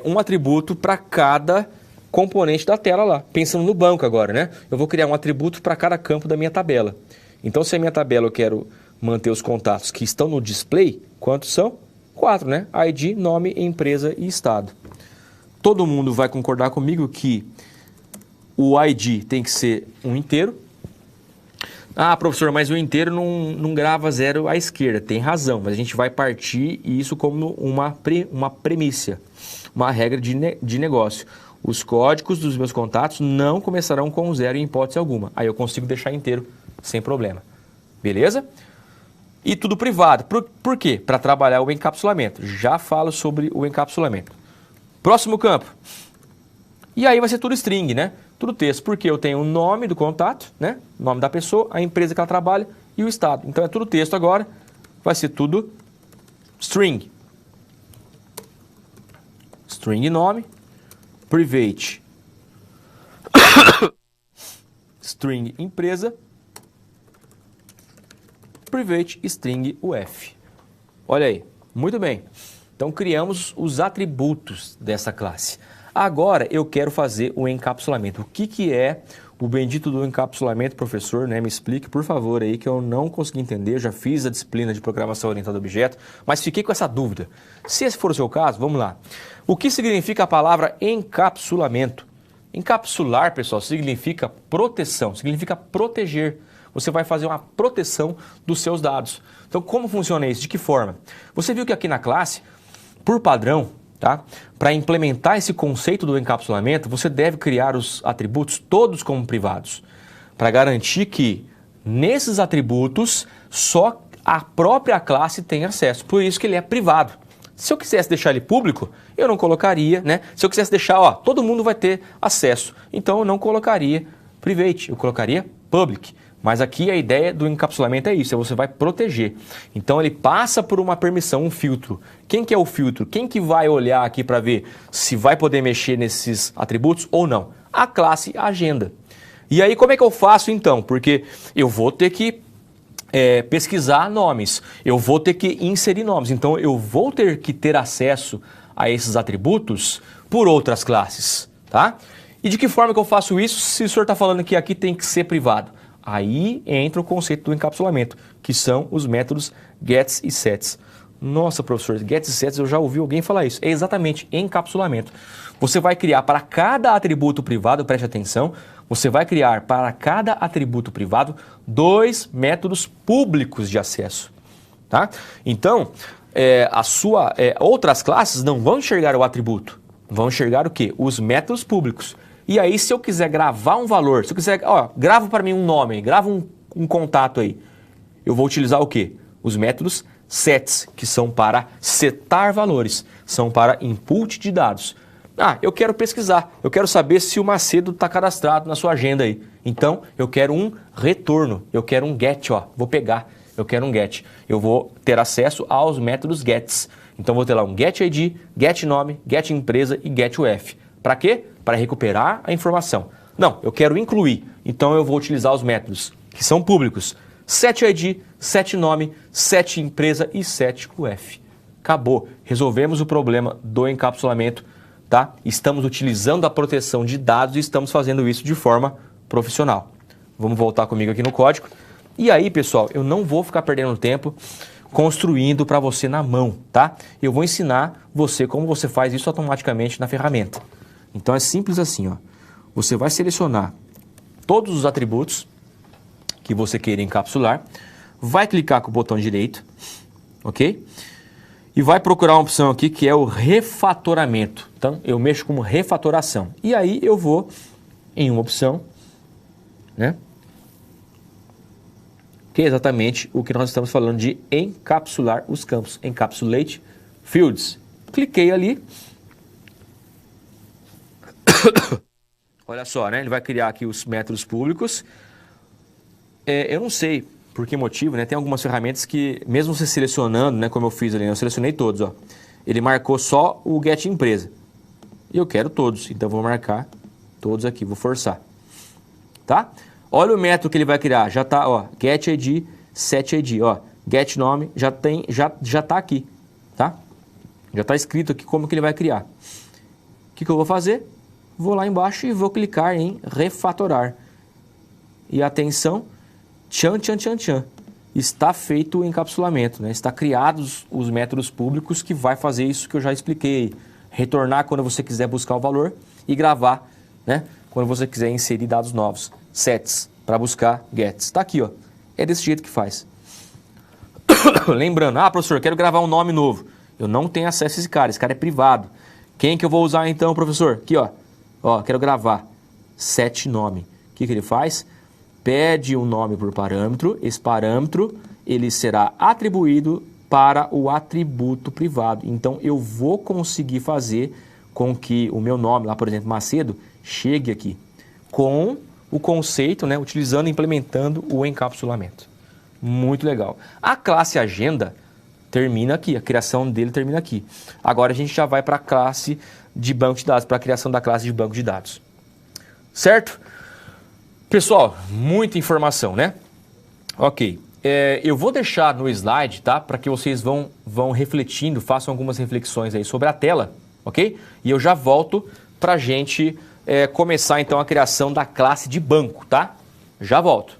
um atributo para cada componente da tela lá. Pensando no banco agora, né? Eu vou criar um atributo para cada campo da minha tabela. Então, se a minha tabela eu quero manter os contatos que estão no display, quantos são? 4, né? ID, nome, empresa e estado. Todo mundo vai concordar comigo que o ID tem que ser um inteiro. Ah, professor, mas o inteiro não grava zero à esquerda. Tem razão, mas a gente vai partir isso como uma premissa, uma regra de negócio. Os códigos dos meus contatos não começarão com zero em hipótese alguma. Aí eu consigo deixar inteiro sem problema. Beleza? E tudo privado. Por quê? Para trabalhar o encapsulamento. Já falo sobre o encapsulamento. Próximo campo. E aí vai ser tudo string, né? Tudo texto, porque eu tenho o nome do contato, né? O nome da pessoa, a empresa que ela trabalha e o estado. Então é tudo texto agora. Vai ser tudo string. string nome, private string empresa, private string UF. Olha aí, muito bem. Então criamos os atributos dessa classe. Agora eu quero fazer o encapsulamento. O que é o bendito do encapsulamento, professor? Né? Me explique, por favor, aí, que eu não consegui entender. Eu já fiz a disciplina de programação orientada a objeto, mas fiquei com essa dúvida. Se esse for o seu caso, vamos lá. O que significa a palavra encapsulamento? Encapsular, pessoal, significa proteção, significa proteger. Você vai fazer uma proteção dos seus dados. Então, como funciona isso? De que forma? Você viu que aqui na classe, por padrão, tá? Para implementar esse conceito do encapsulamento, você deve criar os atributos todos como privados, para garantir que nesses atributos só a própria classe tem acesso. Por isso que ele é privado. Se eu quisesse deixar ele público, eu não colocaria, né? Se eu quisesse deixar, ó, todo mundo vai ter acesso, então eu não colocaria private, eu colocaria public. Mas aqui a ideia do encapsulamento é isso, você vai proteger. Então ele passa por uma permissão, um filtro. Quem que é o filtro? Quem que vai olhar aqui para ver se vai poder mexer nesses atributos ou não? A classe agenda. E aí como é que eu faço então? Porque eu vou ter que pesquisar nomes, eu vou ter que inserir nomes. Então eu vou ter que ter acesso a esses atributos por outras classes, tá? E de que forma que eu faço isso se o senhor está falando que aqui tem que ser privado? Aí entra o conceito do encapsulamento, que são os métodos gets e sets. Nossa, professor, gets e sets, eu já ouvi alguém falar isso. É exatamente encapsulamento. Você vai criar para cada atributo privado, preste atenção, você vai criar para cada atributo privado 2 métodos públicos de acesso. Tá? Então, outras classes não vão enxergar o atributo, vão enxergar o quê? Os métodos públicos. E aí, se eu quiser gravar um valor, se eu quiser, grava para mim um nome, grava um contato aí, eu vou utilizar o quê? Os métodos sets, que são para setar valores, são para input de dados. Eu quero pesquisar, eu quero saber se o Macedo está cadastrado na sua agenda aí. Então, eu quero um retorno, eu quero um get, vou pegar, eu quero um get. Eu vou ter acesso aos métodos gets. Então, vou ter lá um get ID, get nome, get empresa e get UF. Para quê? Para recuperar a informação. Não, eu quero incluir. Então eu vou utilizar os métodos que são públicos. Set ID, set nome, set empresa e set UF. Acabou. Resolvemos o problema do encapsulamento, tá? Estamos utilizando a proteção de dados e estamos fazendo isso de forma profissional. Vamos voltar comigo aqui no código. E aí, pessoal, eu não vou ficar perdendo tempo construindo para você na mão, tá? Eu vou ensinar você como você faz isso automaticamente na ferramenta. Então é simples assim, ó. Você vai selecionar todos os atributos que você queira encapsular, vai clicar com o botão direito, ok? E vai procurar uma opção aqui que é o refatoramento. Então eu mexo como refatoração. E aí eu vou em uma opção, né? Que é exatamente o que nós estamos falando de encapsular os campos. Encapsulate fields. Cliquei ali. Olha só, né? Ele vai criar aqui os métodos públicos. Eu não sei por que motivo, né? Tem algumas ferramentas que, mesmo você selecionando, né? Como eu fiz ali, eu selecionei todos, ó. Ele marcou só o get empresa. E eu quero todos, então eu vou marcar todos aqui, vou forçar. Tá? Olha o método que ele vai criar. Já tá, ó, get ID, set ID, ó. Get nome, já tá aqui, tá? Já tá escrito aqui como que ele vai criar. O que eu vou fazer? Vou lá embaixo e vou clicar em refatorar. E atenção, tchan, tchan, tchan, tchan. Está feito o encapsulamento, né? Está criados os métodos públicos que vai fazer isso que eu já expliquei. Retornar quando você quiser buscar o valor e gravar, né? Quando você quiser inserir dados novos. Sets, para buscar gets. Está aqui, ó. É desse jeito que faz. Lembrando, professor, quero gravar um nome novo. Eu não tenho acesso a esse cara é privado. Quem que eu vou usar então, professor? Aqui, ó. Ó, quero gravar. Set nome. O que ele faz? Pede um nome por parâmetro. Esse parâmetro, ele será atribuído para o atributo privado. Então, eu vou conseguir fazer com que o meu nome, lá por exemplo, Macedo, chegue aqui com o conceito, né, utilizando e implementando o encapsulamento. Muito legal. A classe agenda termina aqui, a criação dele termina aqui. Agora a gente já vai para a classe de banco de dados, para a criação da classe de banco de dados. Certo? Pessoal, muita informação, né? Ok. Eu vou deixar no slide, tá? Para que vocês vão refletindo, façam algumas reflexões aí sobre a tela, ok? E eu já volto para a gente começar então a criação da classe de banco, tá? Já volto.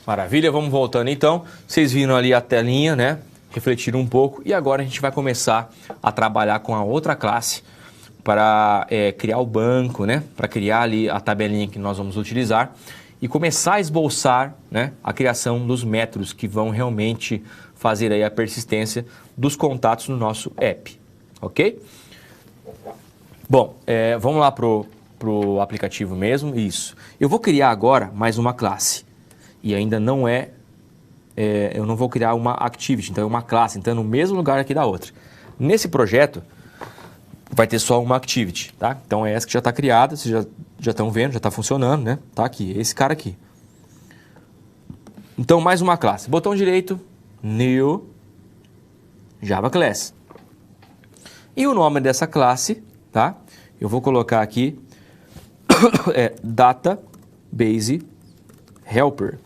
Maravilha, vamos voltando então. Vocês viram ali a telinha, né? Refletiram um pouco e agora a gente vai começar a trabalhar com a outra classe para criar o banco, né? Para criar ali a tabelinha que nós vamos utilizar e começar a esboçar, né, a criação dos métodos que vão realmente fazer aí a persistência dos contatos no nosso app, ok? Bom, vamos lá pro aplicativo mesmo, isso. Eu vou criar agora mais uma classe e ainda não eu não vou criar uma activity, então é uma classe, então é no mesmo lugar aqui da outra. Nesse projeto vai ter só uma activity, tá? Então é essa que já está criada, vocês já estão vendo, já está funcionando, né? Tá aqui, esse cara aqui. Então mais uma classe, botão direito, New Java Class. E o nome dessa classe, tá? Eu vou colocar aqui Database Helper.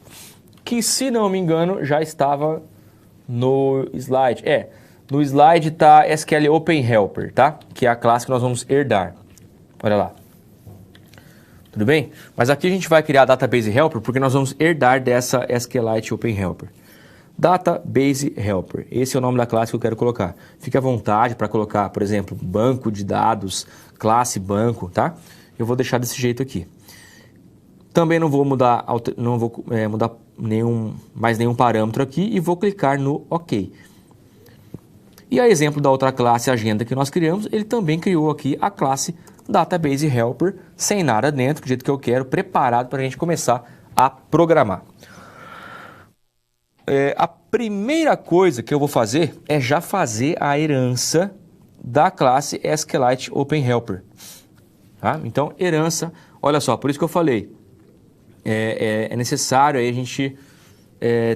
que, se não me engano, já estava no slide. No slide está SQL Open Helper, tá? Que é a classe que nós vamos herdar. Olha lá. Tudo bem? Mas aqui a gente vai criar a Database Helper porque nós vamos herdar dessa SQLite Open Helper. Database Helper. Esse é o nome da classe que eu quero colocar. Fique à vontade para colocar, por exemplo, banco de dados, classe banco, tá? Eu vou deixar desse jeito aqui. Também não vou mudar, mudar mais nenhum parâmetro aqui e vou clicar no OK. E a exemplo da outra classe agenda que nós criamos, ele também criou aqui a classe Database Helper, sem nada dentro, do jeito que eu quero, preparado para a gente começar a programar. A primeira coisa que eu vou fazer é já fazer a herança da classe SQLite Open Helper. Tá? Então, herança, olha só, por isso que eu falei, é necessário aí a gente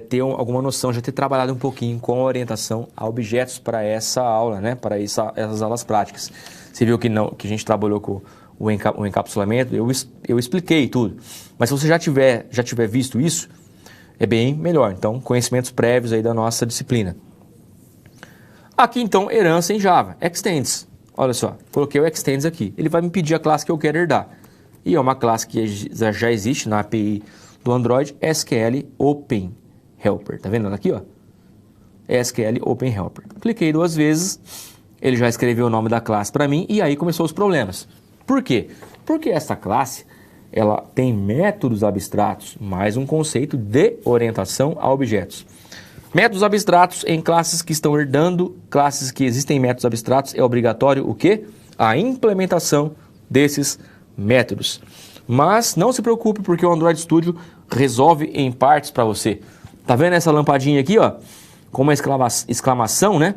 ter alguma noção, já ter trabalhado um pouquinho com a orientação a objetos para essa aula, né? Para essas aulas práticas. Você viu que a gente trabalhou com o encapsulamento, eu expliquei tudo. Mas se você já tiver visto isso, é bem melhor. Então, conhecimentos prévios aí da nossa disciplina. Aqui, então, herança em Java, Extends. Olha só, coloquei o Extends aqui. Ele vai me pedir a classe que eu quero herdar. E é uma classe que já existe na API do Android, SQL Open Helper. Tá vendo aqui, ó? SQL Open Helper. Cliquei 2 vezes, ele já escreveu o nome da classe para mim e aí começou os problemas. Por quê? Porque essa classe, ela tem métodos abstratos, mais um conceito de orientação a objetos. Métodos abstratos em classes que estão herdando, classes que existem métodos abstratos, é obrigatório o quê? A implementação desses métodos. Mas não se preocupe porque o Android Studio resolve em partes para você. Tá vendo essa lampadinha aqui, ó? Com uma exclamação, né?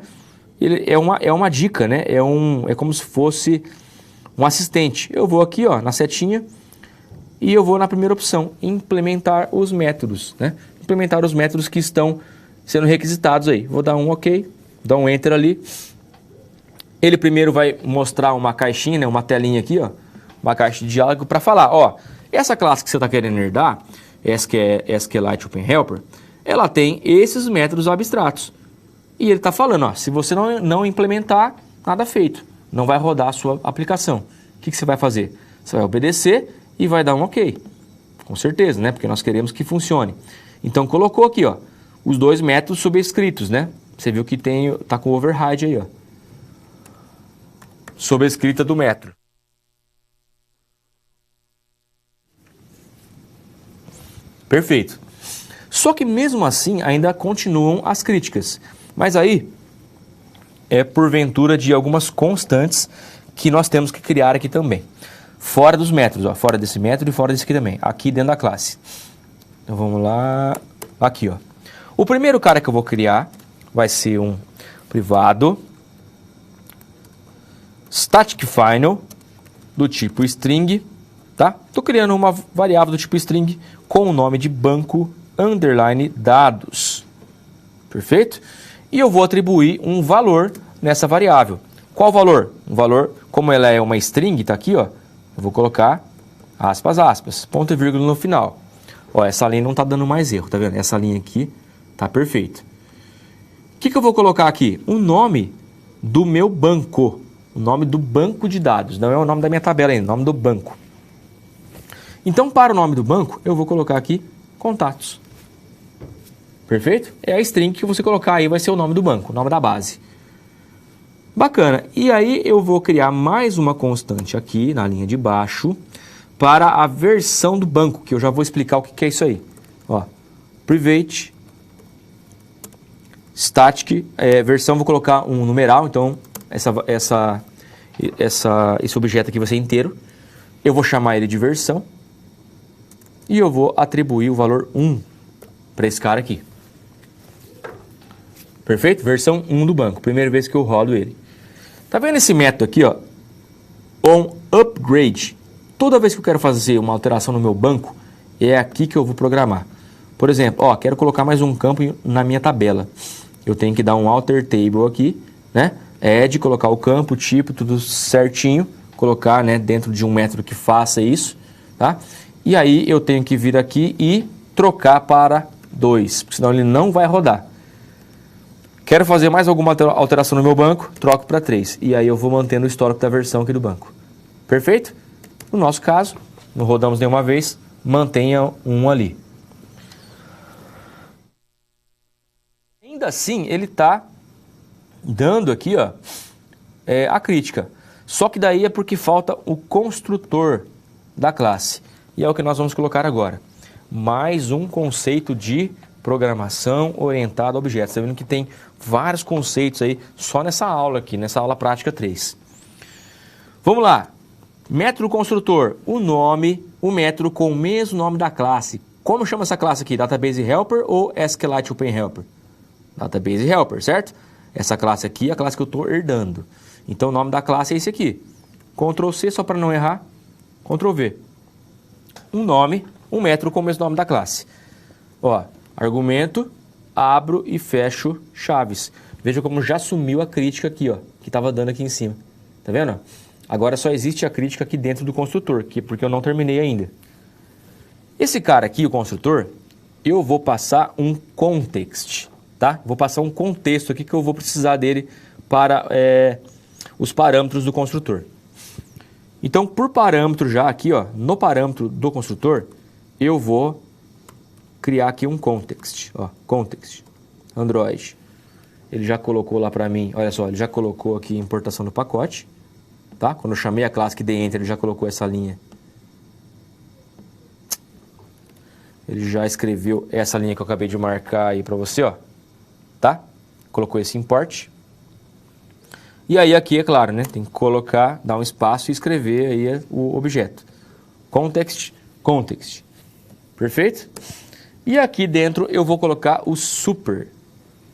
Ele é uma dica, né? É como se fosse um assistente. Eu vou aqui, ó, na setinha e eu vou na primeira opção, implementar os métodos, né? Implementar os métodos que estão sendo requisitados aí. Vou dar um OK, dar um Enter ali. Ele primeiro vai mostrar uma caixinha, né? Uma telinha aqui, ó. Uma caixa de diálogo para falar, ó, essa classe que você está querendo herdar, SQLite Open Helper, ela tem esses métodos abstratos. E ele está falando, ó, se você não implementar, nada feito. Não vai rodar a sua aplicação. O que você vai fazer? Você vai obedecer e vai dar um OK. Com certeza, né? Porque nós queremos que funcione. Então, colocou aqui, ó, os 2 métodos sobrescritos, né? Você viu que tá com o override aí, ó. Sobrescrita do método. Perfeito. Só que mesmo assim ainda continuam as críticas. Mas aí é porventura de algumas constantes que nós temos que criar aqui também. Fora dos métodos, ó, fora desse método e fora desse aqui também, aqui dentro da classe. Então vamos lá, aqui, ó. O primeiro cara que eu vou criar vai ser um privado static final do tipo string, tá? Estou criando uma variável do tipo string com o nome de banco underline dados. Perfeito? E eu vou atribuir um valor nessa variável. Qual valor? Um valor, como ela é uma string, tá aqui, ó. Eu vou colocar aspas, aspas, ponto e vírgula no final. Ó, essa linha não tá dando mais erro, tá vendo? Essa linha aqui tá perfeito. O que eu vou colocar aqui? O nome do meu banco. O nome do banco de dados. Não é o nome da minha tabela ainda, o nome do banco. Então, para o nome do banco, eu vou colocar aqui contatos. Perfeito? É a string que você colocar aí vai ser o nome do banco, o nome da base. Bacana. E aí eu vou criar mais uma constante aqui na linha de baixo para a versão do banco, que eu já vou explicar o que é isso aí. Ó, private static, versão vou colocar um numeral, então esse objeto aqui vai ser inteiro. Eu vou chamar ele de versão. E eu vou atribuir o valor 1 para esse cara aqui. Perfeito? Versão 1 do banco. Primeira vez que eu rodo ele. Tá vendo esse método aqui, ó? OnUpgrade. Toda vez que eu quero fazer uma alteração no meu banco, é aqui que eu vou programar. Por exemplo, ó, quero colocar mais um campo na minha tabela. Eu tenho que dar um alter table aqui, né? Add, colocar o campo, o tipo, tudo certinho. Colocar, né, dentro de um método que faça isso, tá? E aí eu tenho que vir aqui e trocar para 2, porque senão ele não vai rodar. Quero fazer mais alguma alteração no meu banco, troco para 3. E aí eu vou mantendo o histórico da versão aqui do banco. Perfeito? No nosso caso, não rodamos nenhuma vez, mantenha 1 ali. Ainda assim, ele está dando aqui, ó, a crítica. Só que daí é porque falta o construtor da classe. E é o que nós vamos colocar agora. Mais um conceito de programação orientada a objetos. Você está vendo que tem vários conceitos aí só nessa aula aqui, nessa aula prática 3. Vamos lá. Método construtor. O nome, o método com o mesmo nome da classe. Como chama essa classe aqui? Database Helper ou SQLite Open Helper? Database Helper, certo? Essa classe aqui é a classe que eu estou herdando. Então o nome da classe é esse aqui. Ctrl C só para não errar. Ctrl V. Um nome, um método com o mesmo nome da classe. Ó, argumento, abro e fecho chaves. Veja como já sumiu a crítica aqui, ó, que estava dando aqui em cima. Tá vendo? Agora só existe a crítica aqui dentro do construtor, porque eu não terminei ainda. Esse cara aqui, o construtor, eu vou passar um context, tá? Vou passar um contexto aqui que eu vou precisar dele para os parâmetros do construtor. Então, por parâmetro já aqui, ó, no parâmetro do construtor, eu vou criar aqui um context, ó, context, Android. Ele já colocou lá para mim, olha só, ele já colocou aqui importação do pacote, tá? Quando eu chamei a classe que dei enter, ele já colocou essa linha. Ele já escreveu essa linha que eu acabei de marcar aí para você, ó, tá? Colocou esse import. E aí aqui, é claro, né? Tem que colocar, dar um espaço e escrever aí o objeto. Context, context. Perfeito? E aqui dentro eu vou colocar o super,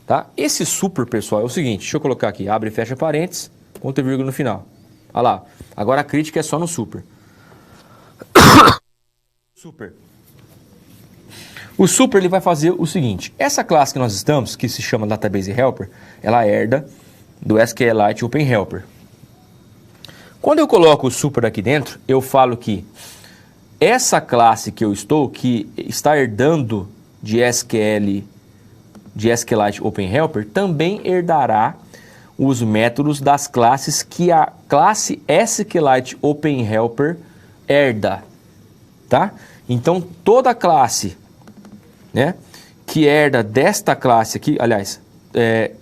tá? Esse super, pessoal, é o seguinte, deixa eu colocar aqui, abre e fecha parênteses, ponto e vírgula no final. Olha lá, agora a crítica é só no super. Super. O super ele vai fazer o seguinte, essa classe que nós estamos, que se chama Database Helper, ela herda do SQLite Open Helper. Quando eu coloco o super aqui dentro, eu falo que essa classe que eu estou, que está herdando de SQLite Open Helper, também herdará os métodos das classes que a classe SQLite Open Helper herda, tá? Então, toda classe, né, que herda desta classe aqui, aliás,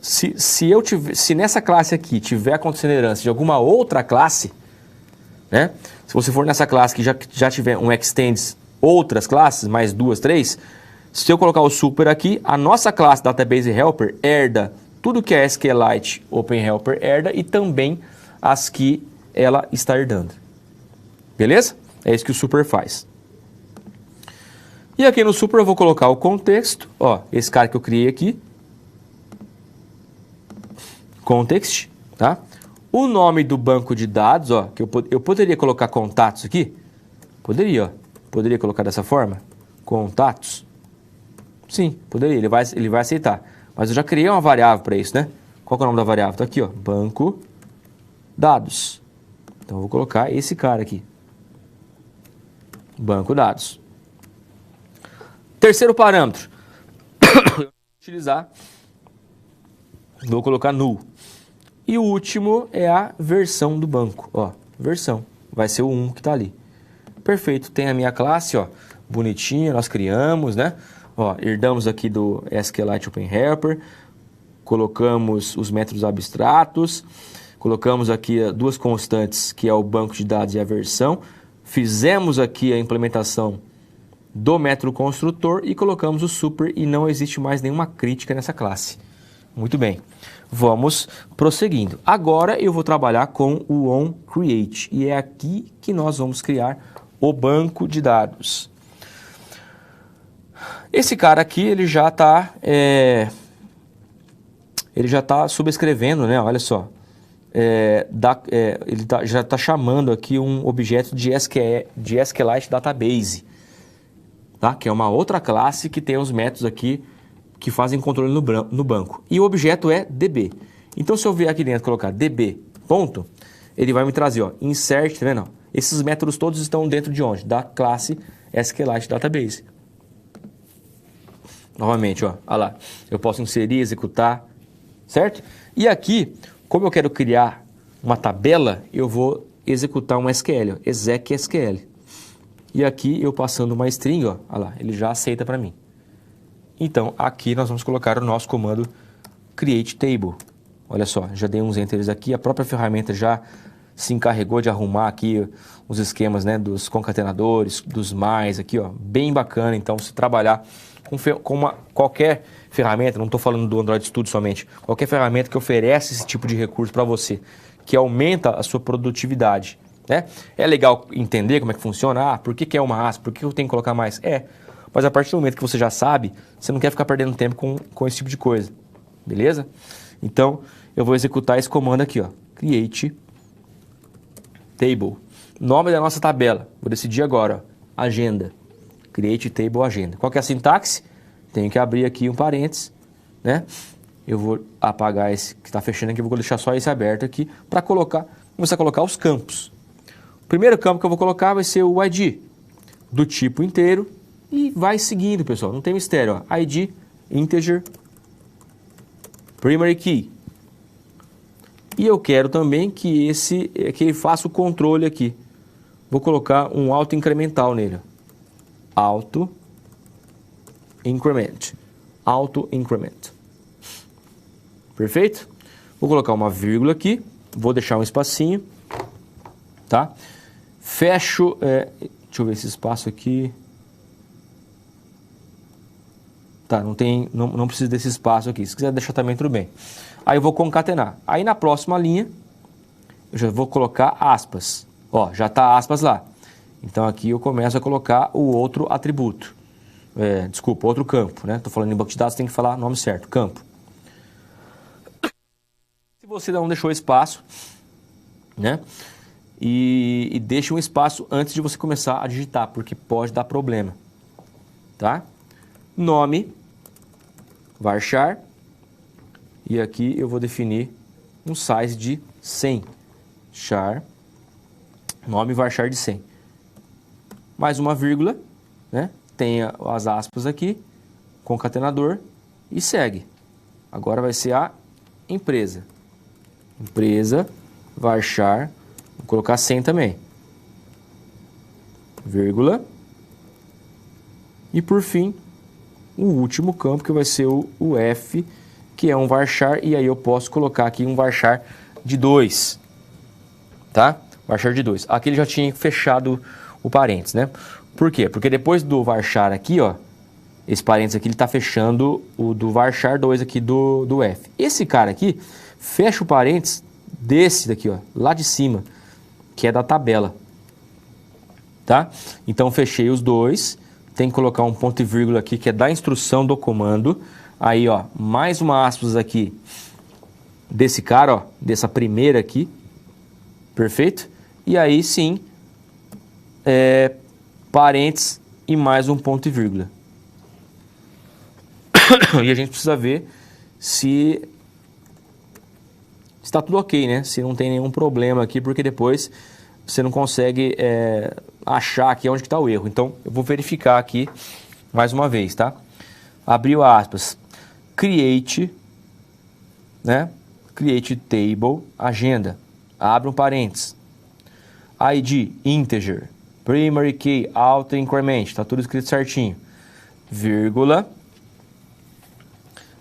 se nessa classe aqui tiver acontecendo herança de alguma outra classe, né, se você for nessa classe que já tiver um extends outras classes, mais 2, 3, se eu colocar o super aqui, a nossa classe Database Helper herda tudo que a SQLite Open Helper herda e também as que ela está herdando. Beleza? É isso que o super faz. E aqui no super eu vou colocar o contexto, ó, esse cara que eu criei aqui, context, tá? O nome do banco de dados, ó, que eu poderia colocar contatos aqui, poderia colocar dessa forma, contatos, sim, poderia, ele vai aceitar, mas eu já criei uma variável para isso, né? Qual que é o nome da variável? Tá aqui, ó, banco dados, então eu vou colocar esse cara aqui, banco dados. Terceiro parâmetro, vou colocar null. E o último é a versão do banco, ó, versão, vai ser o 1 que está ali. Perfeito, tem a minha classe, ó, bonitinha, nós criamos, né? Ó, herdamos aqui do SQLite Open Helper, colocamos os métodos abstratos, colocamos aqui duas constantes, que é o banco de dados e a versão, fizemos aqui a implementação do método construtor e colocamos o super e não existe mais nenhuma crítica nessa classe. Muito bem, vamos prosseguindo. Agora eu vou trabalhar com o onCreate e é aqui que nós vamos criar o banco de dados. Esse cara aqui ele já está subscrevendo, né? Olha só, já está chamando aqui um objeto de SQLite Database, tá? Que é uma outra classe que tem os métodos aqui que fazem controle no banco. E o objeto é DB. Então, se eu vier aqui dentro e colocar DB, ponto, ele vai me trazer, ó, insert, tá vendo? Esses métodos todos estão dentro de onde? Da classe SQLite Database. Novamente, ó, olha lá. Eu posso inserir, executar, certo? E aqui, como eu quero criar uma tabela, eu vou executar um SQL, ó, exec SQL. E aqui eu passando uma string, ó, olha lá, ele já aceita para mim. Então, aqui nós vamos colocar o nosso comando create table. Olha só, já dei uns enters aqui, a própria ferramenta já se encarregou de arrumar aqui os esquemas, né, dos concatenadores, dos mais aqui, ó, bem bacana. Então, se trabalhar com qualquer ferramenta, não estou falando do Android Studio somente, qualquer ferramenta que oferece esse tipo de recurso para você, que aumenta a sua produtividade, né? É legal entender como é que funciona, por que é uma aspa, por que eu tenho que colocar mais? Mas a partir do momento que você já sabe, você não quer ficar perdendo tempo com esse tipo de coisa, beleza? Então, eu vou executar esse comando aqui, ó, create table. Nome da nossa tabela, vou decidir agora, ó, agenda. Create table agenda. Qual que é a sintaxe? Tenho que abrir aqui um parênteses, né? Eu vou apagar esse que está fechando aqui, vou deixar só esse aberto aqui para começar a colocar os campos. O primeiro campo que eu vou colocar vai ser o ID, do tipo inteiro, e vai seguindo, pessoal, não tem mistério, ó. ID, integer, primary key. E eu quero também que ele faça o controle aqui. Vou colocar um auto incremental nele. Auto increment. Auto increment. Perfeito? Vou colocar uma vírgula aqui. Vou deixar um espacinho. Tá? Fecho. Deixa eu ver esse espaço aqui. Tá, não precisa desse espaço aqui. Se quiser deixar também, tudo bem. Aí eu vou concatenar. Aí na próxima linha, eu já vou colocar aspas. Ó, já está aspas lá. Então aqui eu começo a colocar o outro atributo. Desculpa, outro campo, né? Estou falando em banco de dados, tem que falar o nome certo, campo. Se você não deixou espaço, né? E deixa um espaço antes de você começar a digitar, porque pode dar problema. Tá? Nome, varchar. E aqui eu vou definir um size de 100. Char, nome varchar de 100. Mais uma vírgula, né? Tem as aspas aqui, concatenador e segue. Agora vai ser a empresa. Empresa, varchar, vou colocar 100 também. Vírgula. E por fim, o último campo que vai ser o F, que é um varchar, e aí eu posso colocar aqui um varchar de 2, tá? Varchar de 2. Aqui ele já tinha fechado o parênteses, né? Por quê? Porque depois do varchar aqui, ó, esse parênteses aqui, ele tá fechando o do varchar 2 aqui do F. Esse cara aqui fecha o parênteses desse daqui, ó, lá de cima, que é da tabela, tá? Então fechei os dois, tem que colocar um ponto e vírgula aqui, que é da instrução do comando. Aí, ó, mais uma aspas aqui desse cara, ó, dessa primeira aqui. Perfeito? E aí, sim, parênteses e mais um ponto e vírgula. E a gente precisa ver se está tudo ok, né? Se não tem nenhum problema aqui, porque depois você não consegue achar aqui onde está o erro. Então, eu vou verificar aqui mais uma vez, tá? Abriu aspas. Create, né? Create table, agenda. Abre um parênteses. ID, integer. Primary key, auto increment. Está tudo escrito certinho. Vírgula.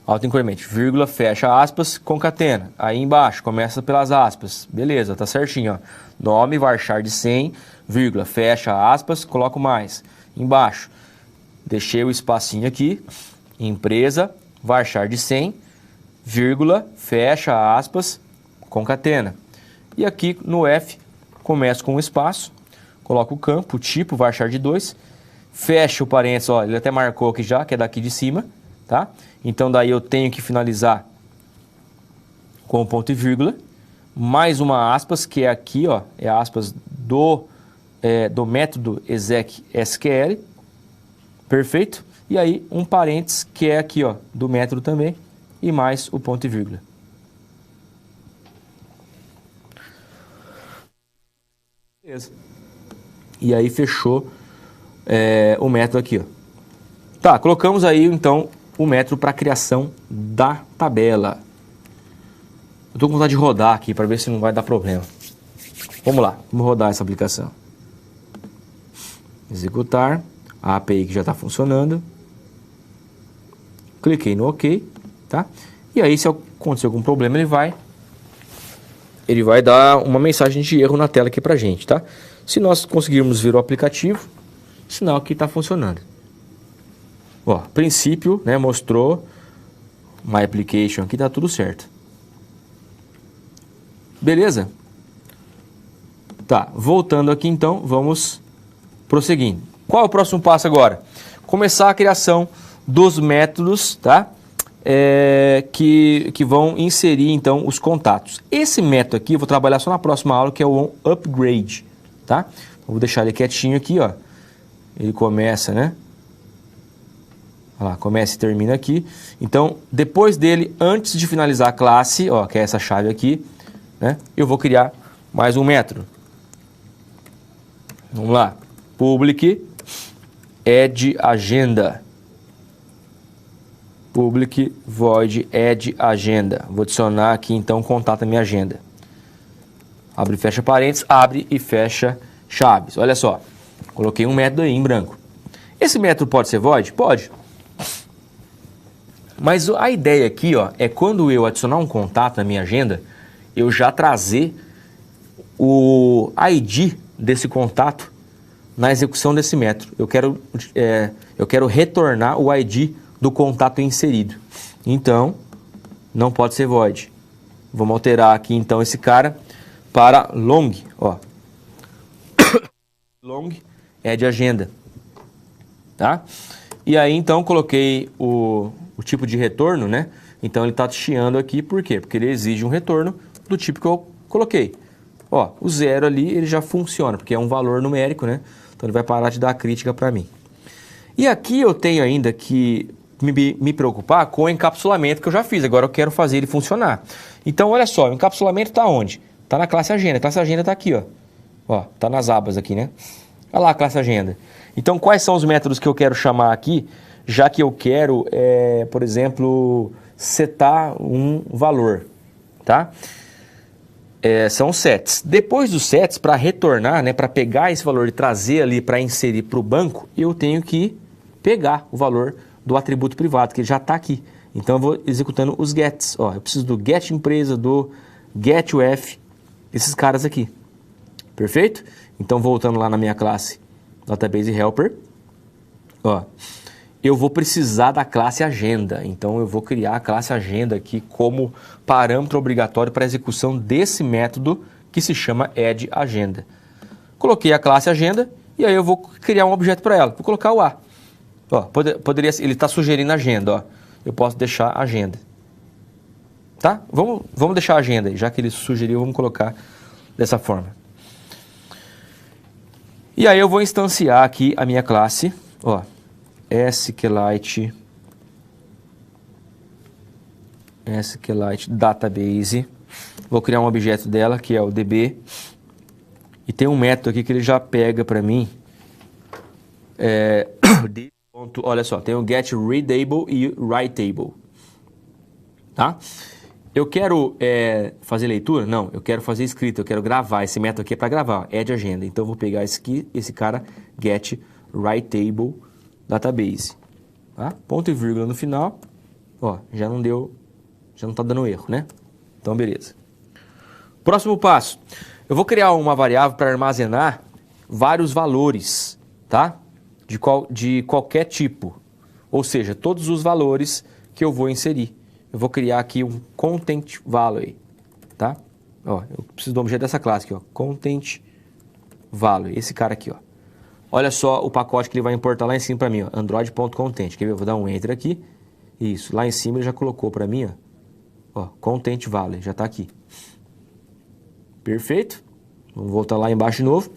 Auto increment. Vírgula, fecha aspas, concatena. Aí embaixo, começa pelas aspas. Beleza, tá certinho, ó. Nome, varchar de 100, vírgula, fecha aspas, coloco mais. Embaixo, deixei o espacinho aqui. Empresa, varchar de 100, vírgula, fecha aspas, concatena. E aqui no F, começo com um espaço, coloco o campo, tipo, varchar de 2, fecha o parênteses, ó, ele até marcou aqui já, que é daqui de cima, tá? Então daí eu tenho que finalizar com o ponto e vírgula, mais uma aspas, que é aqui, ó, é aspas do método exec SQL, perfeito? E aí um parênteses, que é aqui, ó, do método também, e mais o ponto e vírgula. Beleza. E aí fechou o método aqui, ó. Tá, colocamos aí, então, o método para a criação da tabela. Eu estou com vontade de rodar aqui para ver se não vai dar problema. Vamos lá, vamos rodar essa aplicação. Executar, a API que já está funcionando. Cliquei no OK, tá? E aí, se acontecer algum problema, ele vai dar uma mensagem de erro na tela aqui pra gente, tá? Se nós conseguirmos ver o aplicativo, sinal que está funcionando. Ó, princípio, né, mostrou My Application aqui, tá tudo certo. Beleza? Tá, voltando aqui então, vamos prosseguindo. Qual é o próximo passo agora? Começar a criação dos métodos, tá? Que vão inserir então os contatos. Esse método aqui eu vou trabalhar só na próxima aula, que é o upgrade, tá? Vou deixar ele quietinho aqui, ó. Ele começa, né? Olha lá, começa e termina aqui. Então, depois dele, antes de finalizar a classe, ó, que é essa chave aqui, né? Eu vou criar mais um método. Vamos lá. Public add agenda. Public void add agenda. Vou adicionar aqui então contato a minha agenda. Abre e fecha parênteses, abre e fecha chaves. Olha só, coloquei um método aí em branco. Esse método pode ser void? Pode. Mas a ideia aqui, ó, é quando eu adicionar um contato na minha agenda, eu já trazer o ID desse contato na execução desse método. Eu quero retornar o ID do contato inserido. Então, não pode ser void. Vamos alterar aqui então esse cara para long, ó. Long é de agenda, tá? E aí então coloquei o tipo de retorno, né? Então ele está chiando aqui, por quê? Porque ele exige um retorno do tipo que eu coloquei. Ó, o 0 ali ele já funciona, porque é um valor numérico, né? Então ele vai parar de dar crítica para mim. E aqui eu tenho ainda que me preocupar com o encapsulamento que eu já fiz. Agora eu quero fazer ele funcionar. Então, olha só, o encapsulamento está onde? Está na classe agenda. A classe agenda está aqui, ó. Ó, tá nas abas aqui, né? Olha lá a classe agenda. Então, quais são os métodos que eu quero chamar aqui, já que eu quero, por exemplo, setar um valor, tá? São sets. Depois dos sets, para retornar, né, para pegar esse valor e trazer ali para inserir para o banco, eu tenho que pegar o valor do atributo privado, que ele já está aqui. Então eu vou executando os gets. Ó, eu preciso do get empresa, do get UF, esses caras aqui. Perfeito? Então voltando lá na minha classe database helper, ó, eu vou precisar da classe agenda. Então eu vou criar a classe agenda aqui como parâmetro obrigatório para a execução desse método que se chama add agenda. Coloquei a classe agenda e aí eu vou criar um objeto para ela. Vou colocar o A. Ó, poderia, ele está sugerindo agenda, ó. Eu posso deixar agenda. Tá? Vamos deixar agenda aí, já que ele sugeriu, vamos colocar dessa forma. E aí eu vou instanciar aqui a minha classe, ó, SQLite database. Vou criar um objeto dela, que é o DB. E tem um método aqui que ele já pega para mim. Olha só, tem o get readable e writable. Tá? Eu quero fazer leitura? Não, eu quero fazer escrita, eu quero gravar. Esse método aqui é para gravar, add agenda. Então eu vou pegar esse cara, get writable database. Tá? Ponto e vírgula no final. Ó, já não está dando erro, né? Então beleza. Próximo passo. Eu vou criar uma variável para armazenar vários valores, tá? De qualquer tipo, ou seja, todos os valores que eu vou inserir. Eu vou criar aqui um content value, tá? Ó, eu preciso do objeto dessa classe aqui, ó, content value, esse cara aqui, ó. Olha só o pacote que ele vai importar lá em cima para mim, ó, android.content. Quer ver? Eu vou dar um enter aqui. Isso, lá em cima ele já colocou para mim, ó, content value, já está aqui. Perfeito? Vamos voltar lá embaixo de novo.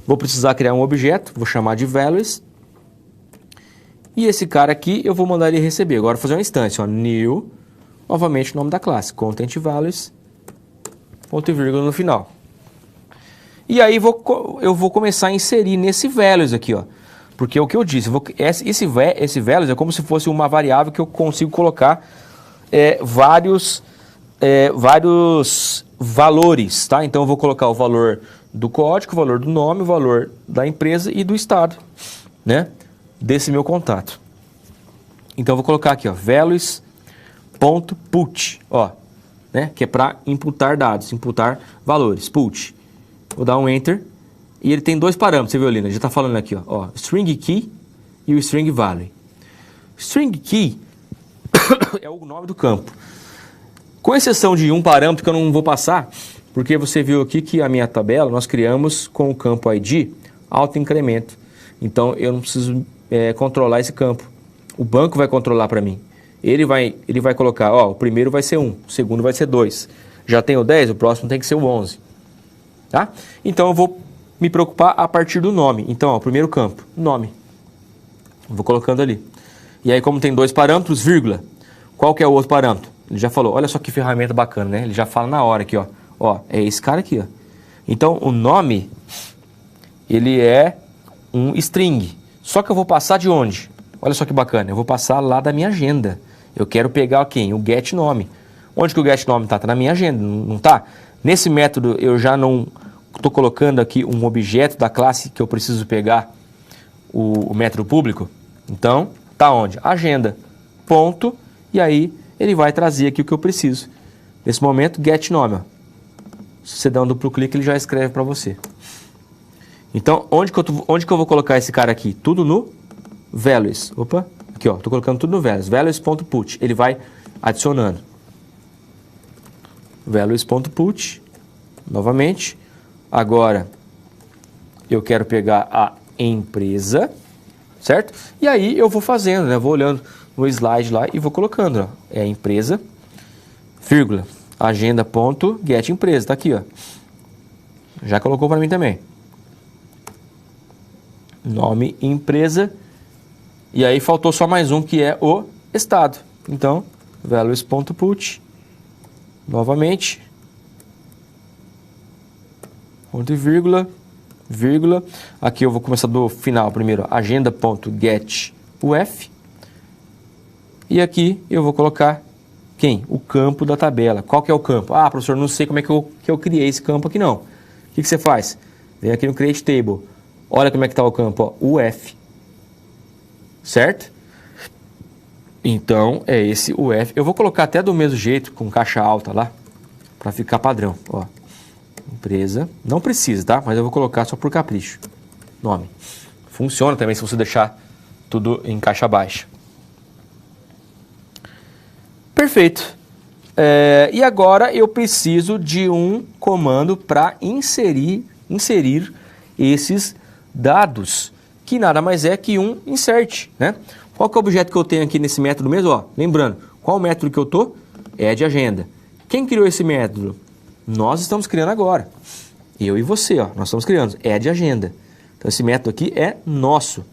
Vou precisar criar um objeto, vou chamar de values. E esse cara aqui eu vou mandar ele receber. Agora vou fazer uma instância, ó, new, novamente o nome da classe, content values, ponto e vírgula no final. E aí eu vou começar a inserir nesse values aqui, ó, Porque é o que eu disse, esse values é como se fosse uma variável que eu consigo colocar vários valores, tá? Então eu vou colocar o valor do código, o valor do nome, o valor da empresa e do estado, né? Desse meu contato. Então eu vou colocar aqui, ó, values.put, ó, né? Que é para imputar dados, imputar valores, put. Vou dar um enter e ele tem dois parâmetros, você viu ali, né? Já está falando aqui, ó, string key e o string value. String key é o nome do campo. Com exceção de um parâmetro que eu não vou passar, porque você viu aqui que a minha tabela nós criamos com o campo ID auto-incremento. Então eu não preciso controlar esse campo. O banco vai controlar para mim. Ele vai colocar, ó, o primeiro vai ser 1, o segundo vai ser 2. Já tem o 10, o próximo tem que ser o 11. Tá? Então eu vou me preocupar a partir do nome. Então, ó, o primeiro campo, nome. Vou colocando ali. E aí, como tem dois parâmetros, vírgula. Qual que é o outro parâmetro? Ele já falou, olha só que ferramenta bacana, né? Ele já fala na hora aqui, ó. Ó, é esse cara aqui, ó. Então, o nome, ele é um string. Só que eu vou passar de onde? Olha só que bacana, eu vou passar lá da minha agenda. Eu quero pegar quem? O getNome. Onde que o getNome está? Está na minha agenda, não está? Nesse método eu já não estou colocando aqui um objeto da classe que eu preciso pegar o método público. Então, está onde? Agenda. Ponto. E aí ele vai trazer aqui o que eu preciso. Nesse momento, getNome. Ó. Se você der um duplo clique, ele já escreve para você. Então, onde que eu vou colocar esse cara aqui? Tudo no values. Opa, aqui ó, estou colocando tudo no values. Values.put. Ele vai adicionando. Values.put. Novamente. Agora, eu quero pegar a empresa, certo? E aí eu vou fazendo, né? Vou olhando no slide lá e vou colocando, ó. É a empresa, vírgula, agenda.getEmpresa, tá aqui, ó. Já colocou para mim também. Nome, empresa. E aí faltou só mais um que é o estado. Então, values.put. Novamente. Ponto e vírgula. Vírgula. Aqui eu vou começar do final primeiro. Agenda.getUF. E aqui eu vou colocar quem? O campo da tabela. Qual que é o campo? Ah, professor, não sei como é que eu criei esse campo aqui não. O que você faz? Vem aqui no Create Table. Olha como é que está o campo, ó, UF. Certo? Então, é esse UF. Eu vou colocar até do mesmo jeito, com caixa alta lá, para ficar padrão, ó. Empresa. Não precisa, tá? Mas eu vou colocar só por capricho. Nome. Funciona também se você deixar tudo em caixa baixa. Perfeito. E agora eu preciso de um comando para inserir esses dados, que nada mais é que um insert, né? Qual que é o objeto que eu tenho aqui nesse método mesmo? Ó, lembrando, qual o método que eu tô? É de agenda. Quem criou esse método? Nós estamos criando agora. Eu e você, ó, nós estamos criando. É de agenda. Então esse método aqui é nosso.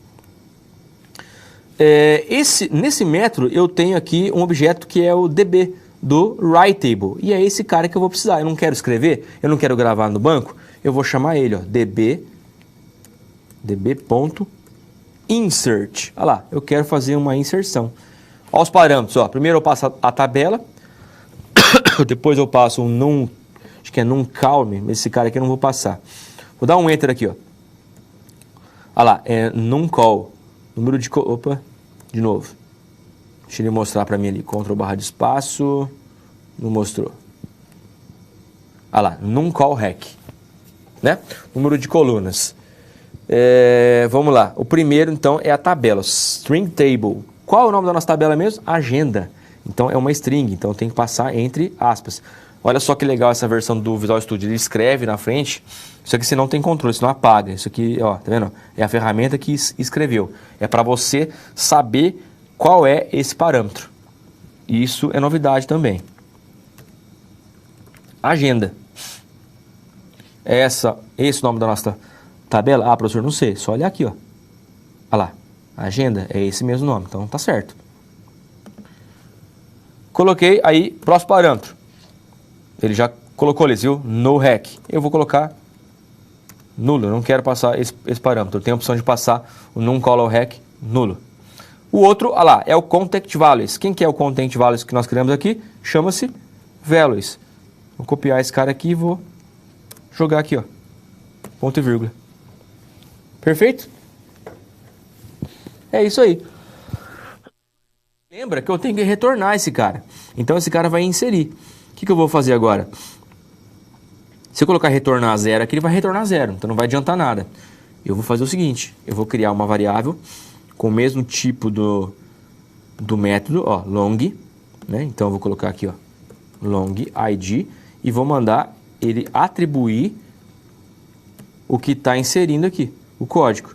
Nesse método eu tenho aqui um objeto que é o DB do WriteTable. E é esse cara que eu vou precisar. Eu não quero escrever, eu não quero gravar no banco, eu vou chamar ele, ó, db.insert. Olha lá, eu quero fazer uma inserção. Olha os parâmetros, ó. Primeiro eu passo a tabela, depois eu passo um num, acho que é numCalm, esse cara aqui eu não vou passar. Vou dar um enter aqui, ó. Olha lá, é numCall. Número de... Opa, de novo. Deixa ele mostrar para mim ali. Ctrl/espaço. Não mostrou. Olha lá, numCallRec. Né? Número de colunas. Vamos lá. O primeiro, então, é a tabela. String table. Qual é o nome da nossa tabela mesmo? Agenda. Então, é uma string. Então, tem que passar entre aspas. Olha só que legal essa versão do Visual Studio. Ele escreve na frente. Isso aqui você não tem controle, você não apaga. Isso aqui, ó, tá vendo? É a ferramenta que escreveu. É para você saber qual é esse parâmetro. Isso é novidade também. Agenda. Esse é o nome da nossa tabela? Ah, professor, não sei. Só olhar aqui, ó. Olha lá. Agenda é esse mesmo nome. Então, tá certo. Coloquei aí, próximo parâmetro. Ele já colocou ali, viu? No rec. Eu vou colocar nulo. Eu não quero passar esse parâmetro. Eu tenho a opção de passar o num_color_rec nulo. O outro, olha lá, é o content values. Quem que é o content values que nós criamos aqui? Chama-se values. Vou copiar esse cara aqui e vou jogar aqui, ó. Ponto e vírgula. Perfeito? É isso aí. Lembra que eu tenho que retornar esse cara. Então esse cara vai inserir. O que eu vou fazer agora? Se eu colocar retornar zero aqui, ele vai retornar zero. Então não vai adiantar nada. Eu vou fazer o seguinte. Eu vou criar uma variável com o mesmo tipo do método, ó, long, né? Então eu vou colocar aqui, ó, long id e vou mandar ele atribuir o que está inserindo aqui, o código,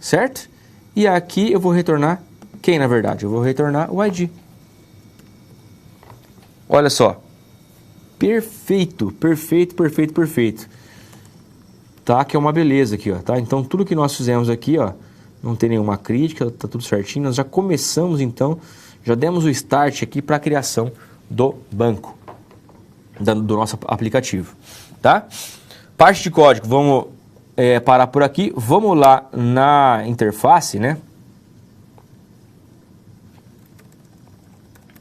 certo? E aqui eu vou retornar quem, na verdade? Eu vou retornar o id. Olha só, perfeito, perfeito, perfeito, perfeito. Tá, que é uma beleza aqui, ó, tá? Então tudo que nós fizemos aqui, ó, não tem nenhuma crítica, tá tudo certinho. Nós já começamos então, já demos o start aqui para a criação do banco, do nosso aplicativo, tá? Parte de código, vamos parar por aqui. Vamos lá na interface, né?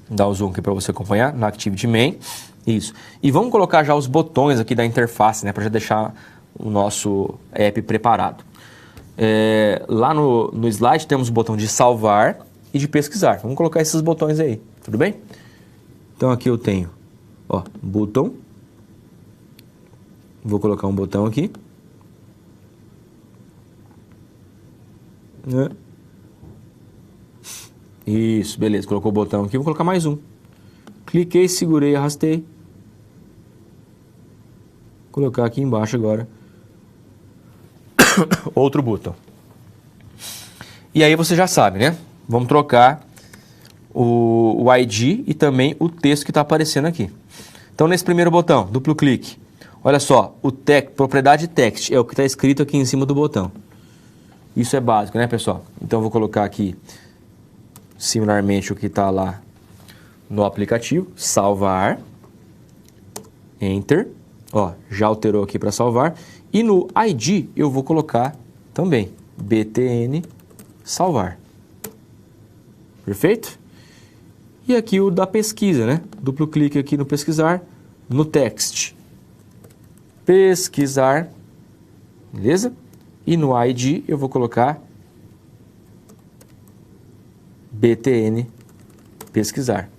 Dá o zoom aqui para você acompanhar, na Activity Main, isso. E vamos colocar já os botões aqui da interface, né? Para já deixar o nosso app preparado. Lá no slide temos o botão de salvar e de pesquisar. Vamos colocar esses botões aí, tudo bem? Então aqui eu tenho, ó, botão. Vou colocar um botão aqui. Né? Isso, beleza. Colocou o botão aqui. Vou colocar mais um. Cliquei, segurei, arrastei. Vou colocar aqui embaixo agora outro botão. E aí você já sabe, né? Vamos trocar o ID e também o texto que está aparecendo aqui. Então, nesse primeiro botão, duplo clique. Olha só, o propriedade text é o que está escrito aqui em cima do botão. Isso é básico, né, pessoal? Então, eu vou colocar aqui, similarmente, o que está lá no aplicativo. Salvar. Enter. Ó, já alterou aqui para salvar. E no ID eu vou colocar também btn salvar. Perfeito? E aqui o da pesquisa, né? Duplo clique aqui no pesquisar, no text. Pesquisar. Beleza? E no ID eu vou colocar btn pesquisar.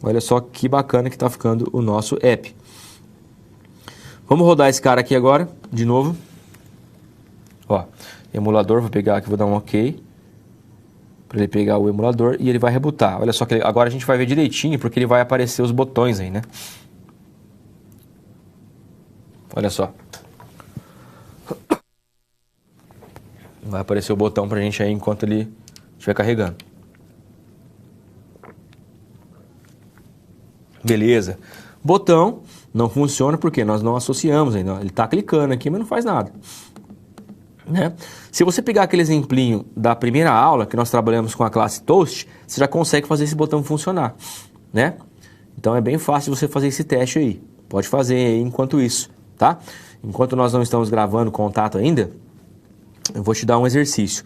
Olha só que bacana que está ficando o nosso app. Vamos rodar esse cara aqui agora, de novo. Ó, emulador, vou pegar aqui, vou dar um OK. Para ele pegar o emulador e ele vai rebootar. Olha só que agora a gente vai ver direitinho, porque ele vai aparecer os botões aí, né? Olha só. Vai aparecer o botão pra gente aí enquanto ele estiver carregando. Beleza. Botão não funciona porque nós não associamos ainda. Ele está clicando aqui, mas não faz nada. Né? Se você pegar aquele exemplinho da primeira aula, que nós trabalhamos com a classe Toast, você já consegue fazer esse botão funcionar. Né? Então é bem fácil você fazer esse teste aí. Pode fazer aí enquanto isso. Tá? Enquanto nós não estamos gravando contato ainda, eu vou te dar um exercício.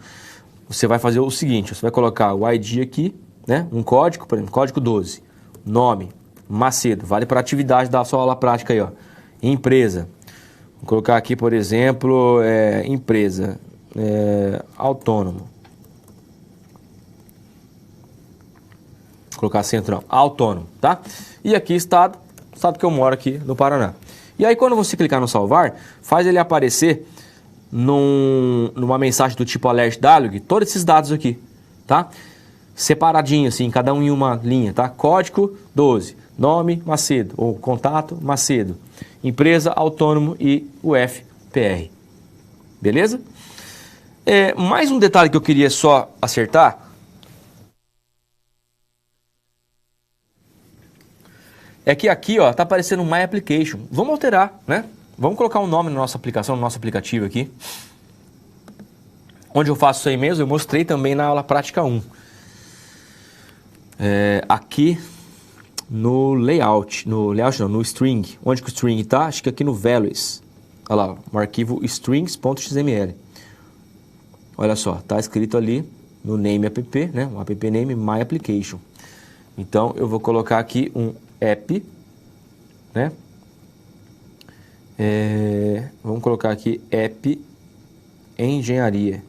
Você vai fazer o seguinte, você vai colocar o ID aqui, né? Um código, por exemplo, código 12, nome, Macedo, vale para a atividade da sua aula prática aí, ó. Empresa, vou colocar aqui, por exemplo, empresa, autônomo. Vou colocar central, autônomo, tá? E aqui estado que eu moro aqui no Paraná. E aí quando você clicar no salvar, faz ele aparecer numa mensagem do tipo alert dialog, todos esses dados aqui, tá? Separadinho assim, cada um em uma linha, tá? Código 12, nome Macedo, ou contato Macedo, empresa autônomo e UFPR. Beleza? Mais um detalhe que eu queria só acertar. É que aqui, ó, tá aparecendo My Application. Vamos alterar, né? Vamos colocar um nome na nossa aplicação, no nosso aplicativo aqui. Onde eu faço isso aí mesmo, eu mostrei também na aula prática 1. Aqui no layout, no string. Onde que o string tá? Acho que aqui no values. Olha lá, um arquivo strings.xml. Olha só, tá escrito ali no name app, né? Um app name my application. Então, eu vou colocar aqui um app, né? Vamos colocar aqui app engenharia.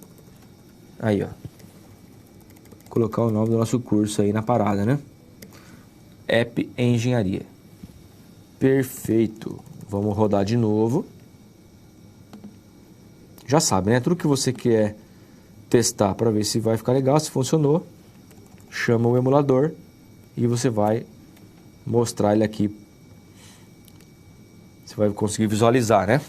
Aí, ó. Vou colocar o nome do nosso curso aí na parada, né? App engenharia. Perfeito. Vamos rodar de novo. Já sabe, né? Tudo que você quer testar para ver se vai ficar legal, se funcionou, chama o emulador e você vai mostrar ele aqui. Você vai conseguir visualizar, né?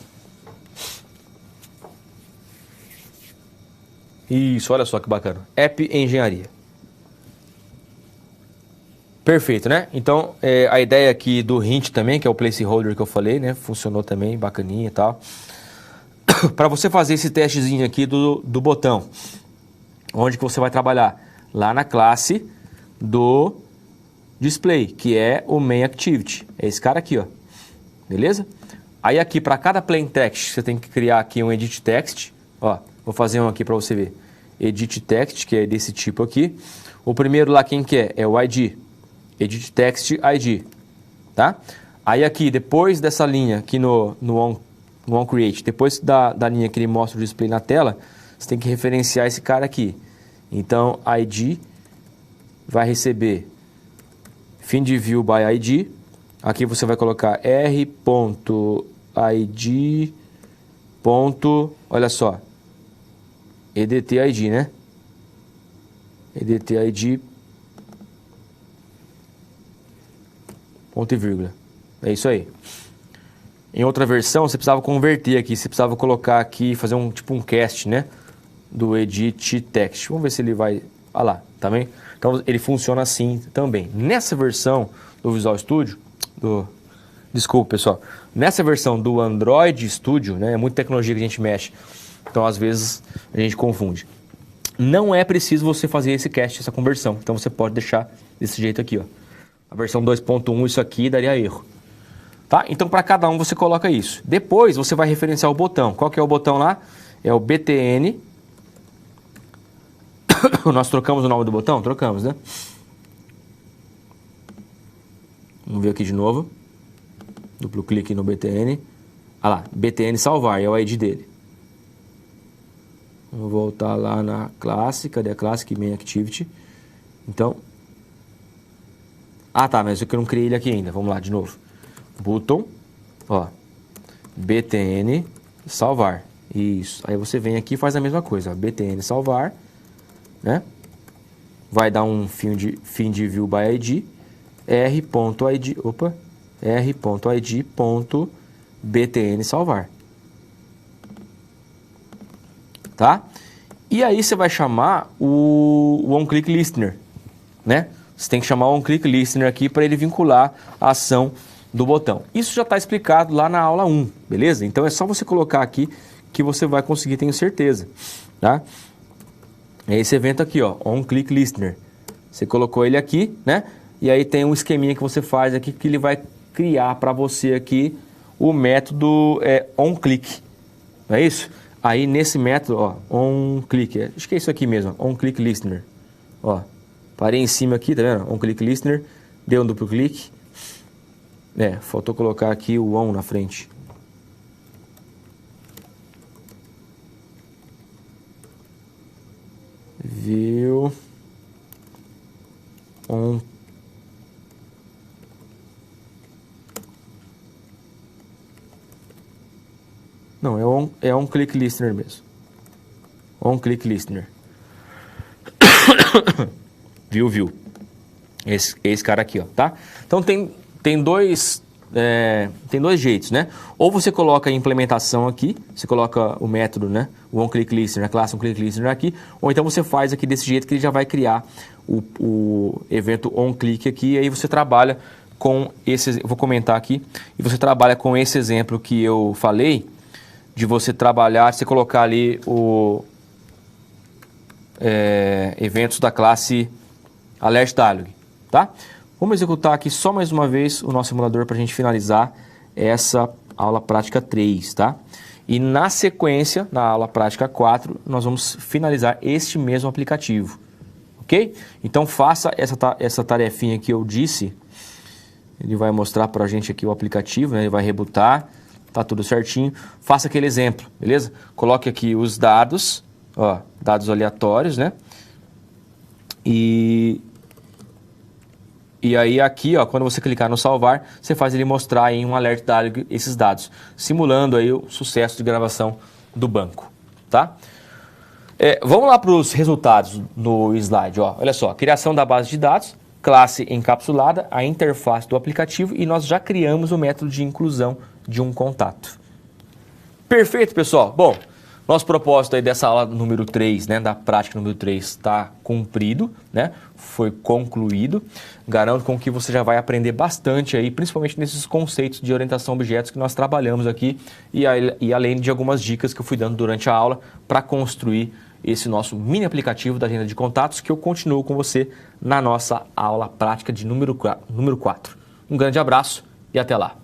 Isso, olha só que bacana. App Engenharia. Perfeito, né? Então, a ideia aqui do hint também, que é o placeholder que eu falei, né? Funcionou também, bacaninha e tal. Para você fazer esse testezinho aqui do botão, onde que você vai trabalhar? Lá na classe do display, que é o main activity. É esse cara aqui, ó. Beleza? Aí aqui, para cada plain text, você tem que criar aqui um edit text. Ó, vou fazer um aqui para você ver. Edit text, que é desse tipo aqui. O primeiro lá, quem que é? É o ID. Edit text ID. Tá? Aí aqui, depois dessa linha aqui no onCreate, depois da linha que ele mostra o display na tela, você tem que referenciar esse cara aqui. Então, ID vai receber FindView by ID. Aqui você vai colocar r.id. Olha só. edtid, né? edtid. Ponto e vírgula. É isso aí. Em outra versão, você precisava converter aqui. Você precisava colocar aqui, fazer um tipo um cast, né? Do edit text. Vamos ver se ele vai... Ah lá, tá bem? Então, ele funciona assim também. Nessa versão do Visual Studio... Desculpa, pessoal. Nessa versão do Android Studio, né? É muita tecnologia que a gente mexe. Então, às vezes, a gente confunde. Não é preciso você fazer esse cast, essa conversão. Então, você pode deixar desse jeito aqui, ó. A versão 2.1, isso aqui daria erro. Tá? Então, para cada um, você coloca isso. Depois, você vai referenciar o botão. Qual que é o botão lá? É o BTN. Nós trocamos o nome do botão? Trocamos, né? Vamos ver aqui de novo. Duplo clique no BTN. Ah lá, BTN salvar, é o ID dele. Vamos voltar lá na classe. Cadê a classe? Que main activity. Então... Ah, tá, mas eu não criei ele aqui ainda. Vamos lá, de novo. Button, ó, BTN salvar. Isso. Aí você vem aqui e faz a mesma coisa, ó, BTN salvar, né? Vai dar um FindView by ID, r.id, opa, r.id.btn salvar. Tá? E aí você vai chamar o onClickListener, né? Você tem que chamar o onClickListener aqui para ele vincular a ação do botão. Isso já está explicado lá na aula 1, beleza? Então é só você colocar aqui que você vai conseguir, tenho certeza, tá? É esse evento aqui, ó, onClickListener. Você colocou ele aqui, né? E aí tem um esqueminha que você faz aqui que ele vai criar para você aqui o método onClick. Não é isso? Aí nesse método, ó, onClick, acho que é isso aqui mesmo, onClickListener. Ó, parei em cima aqui, tá vendo? onClickListener, deu um duplo clique. Faltou colocar aqui o on na frente. View on. Não, é onClickListener mesmo. onClickListener. View. Esse cara aqui, ó, tá? Então tem dois jeitos, né? Ou você coloca a implementação aqui, você coloca o método, né? O onClickListener, a classe onClickListener aqui, ou então você faz aqui desse jeito que ele já vai criar o evento onClick aqui, e aí você trabalha com esse, eu vou comentar aqui, e você trabalha com esse exemplo que eu falei, de você trabalhar, você colocar ali eventos da classe AlertDialog, tá? Vamos executar aqui só mais uma vez o nosso simulador para a gente finalizar essa aula prática 3, tá? E na sequência, na aula prática 4, nós vamos finalizar este mesmo aplicativo, ok? Então faça essa tarefinha que eu disse, ele vai mostrar para a gente aqui o aplicativo, né? Ele vai rebootar, tá tudo certinho. Faça aquele exemplo, beleza? Coloque aqui os dados, ó, dados aleatórios, né? E aí aqui, ó, quando você clicar no salvar, você faz ele mostrar em um alerta esses dados, simulando aí o sucesso de gravação do banco, tá? Vamos lá para os resultados no slide, ó. Olha só, criação da base de dados, classe encapsulada, a interface do aplicativo e nós já criamos o método de inclusão de um contato. Perfeito, pessoal. Bom, nosso propósito aí dessa aula número 3, né, da prática número 3, está cumprido, né, foi concluído. Garanto com que você já vai aprender bastante aí, principalmente nesses conceitos de orientação a objetos que nós trabalhamos aqui e além de algumas dicas que eu fui dando durante a aula para construir esse nosso mini aplicativo da agenda de contatos que eu continuo com você na nossa aula prática de número 4. Um grande abraço e até lá.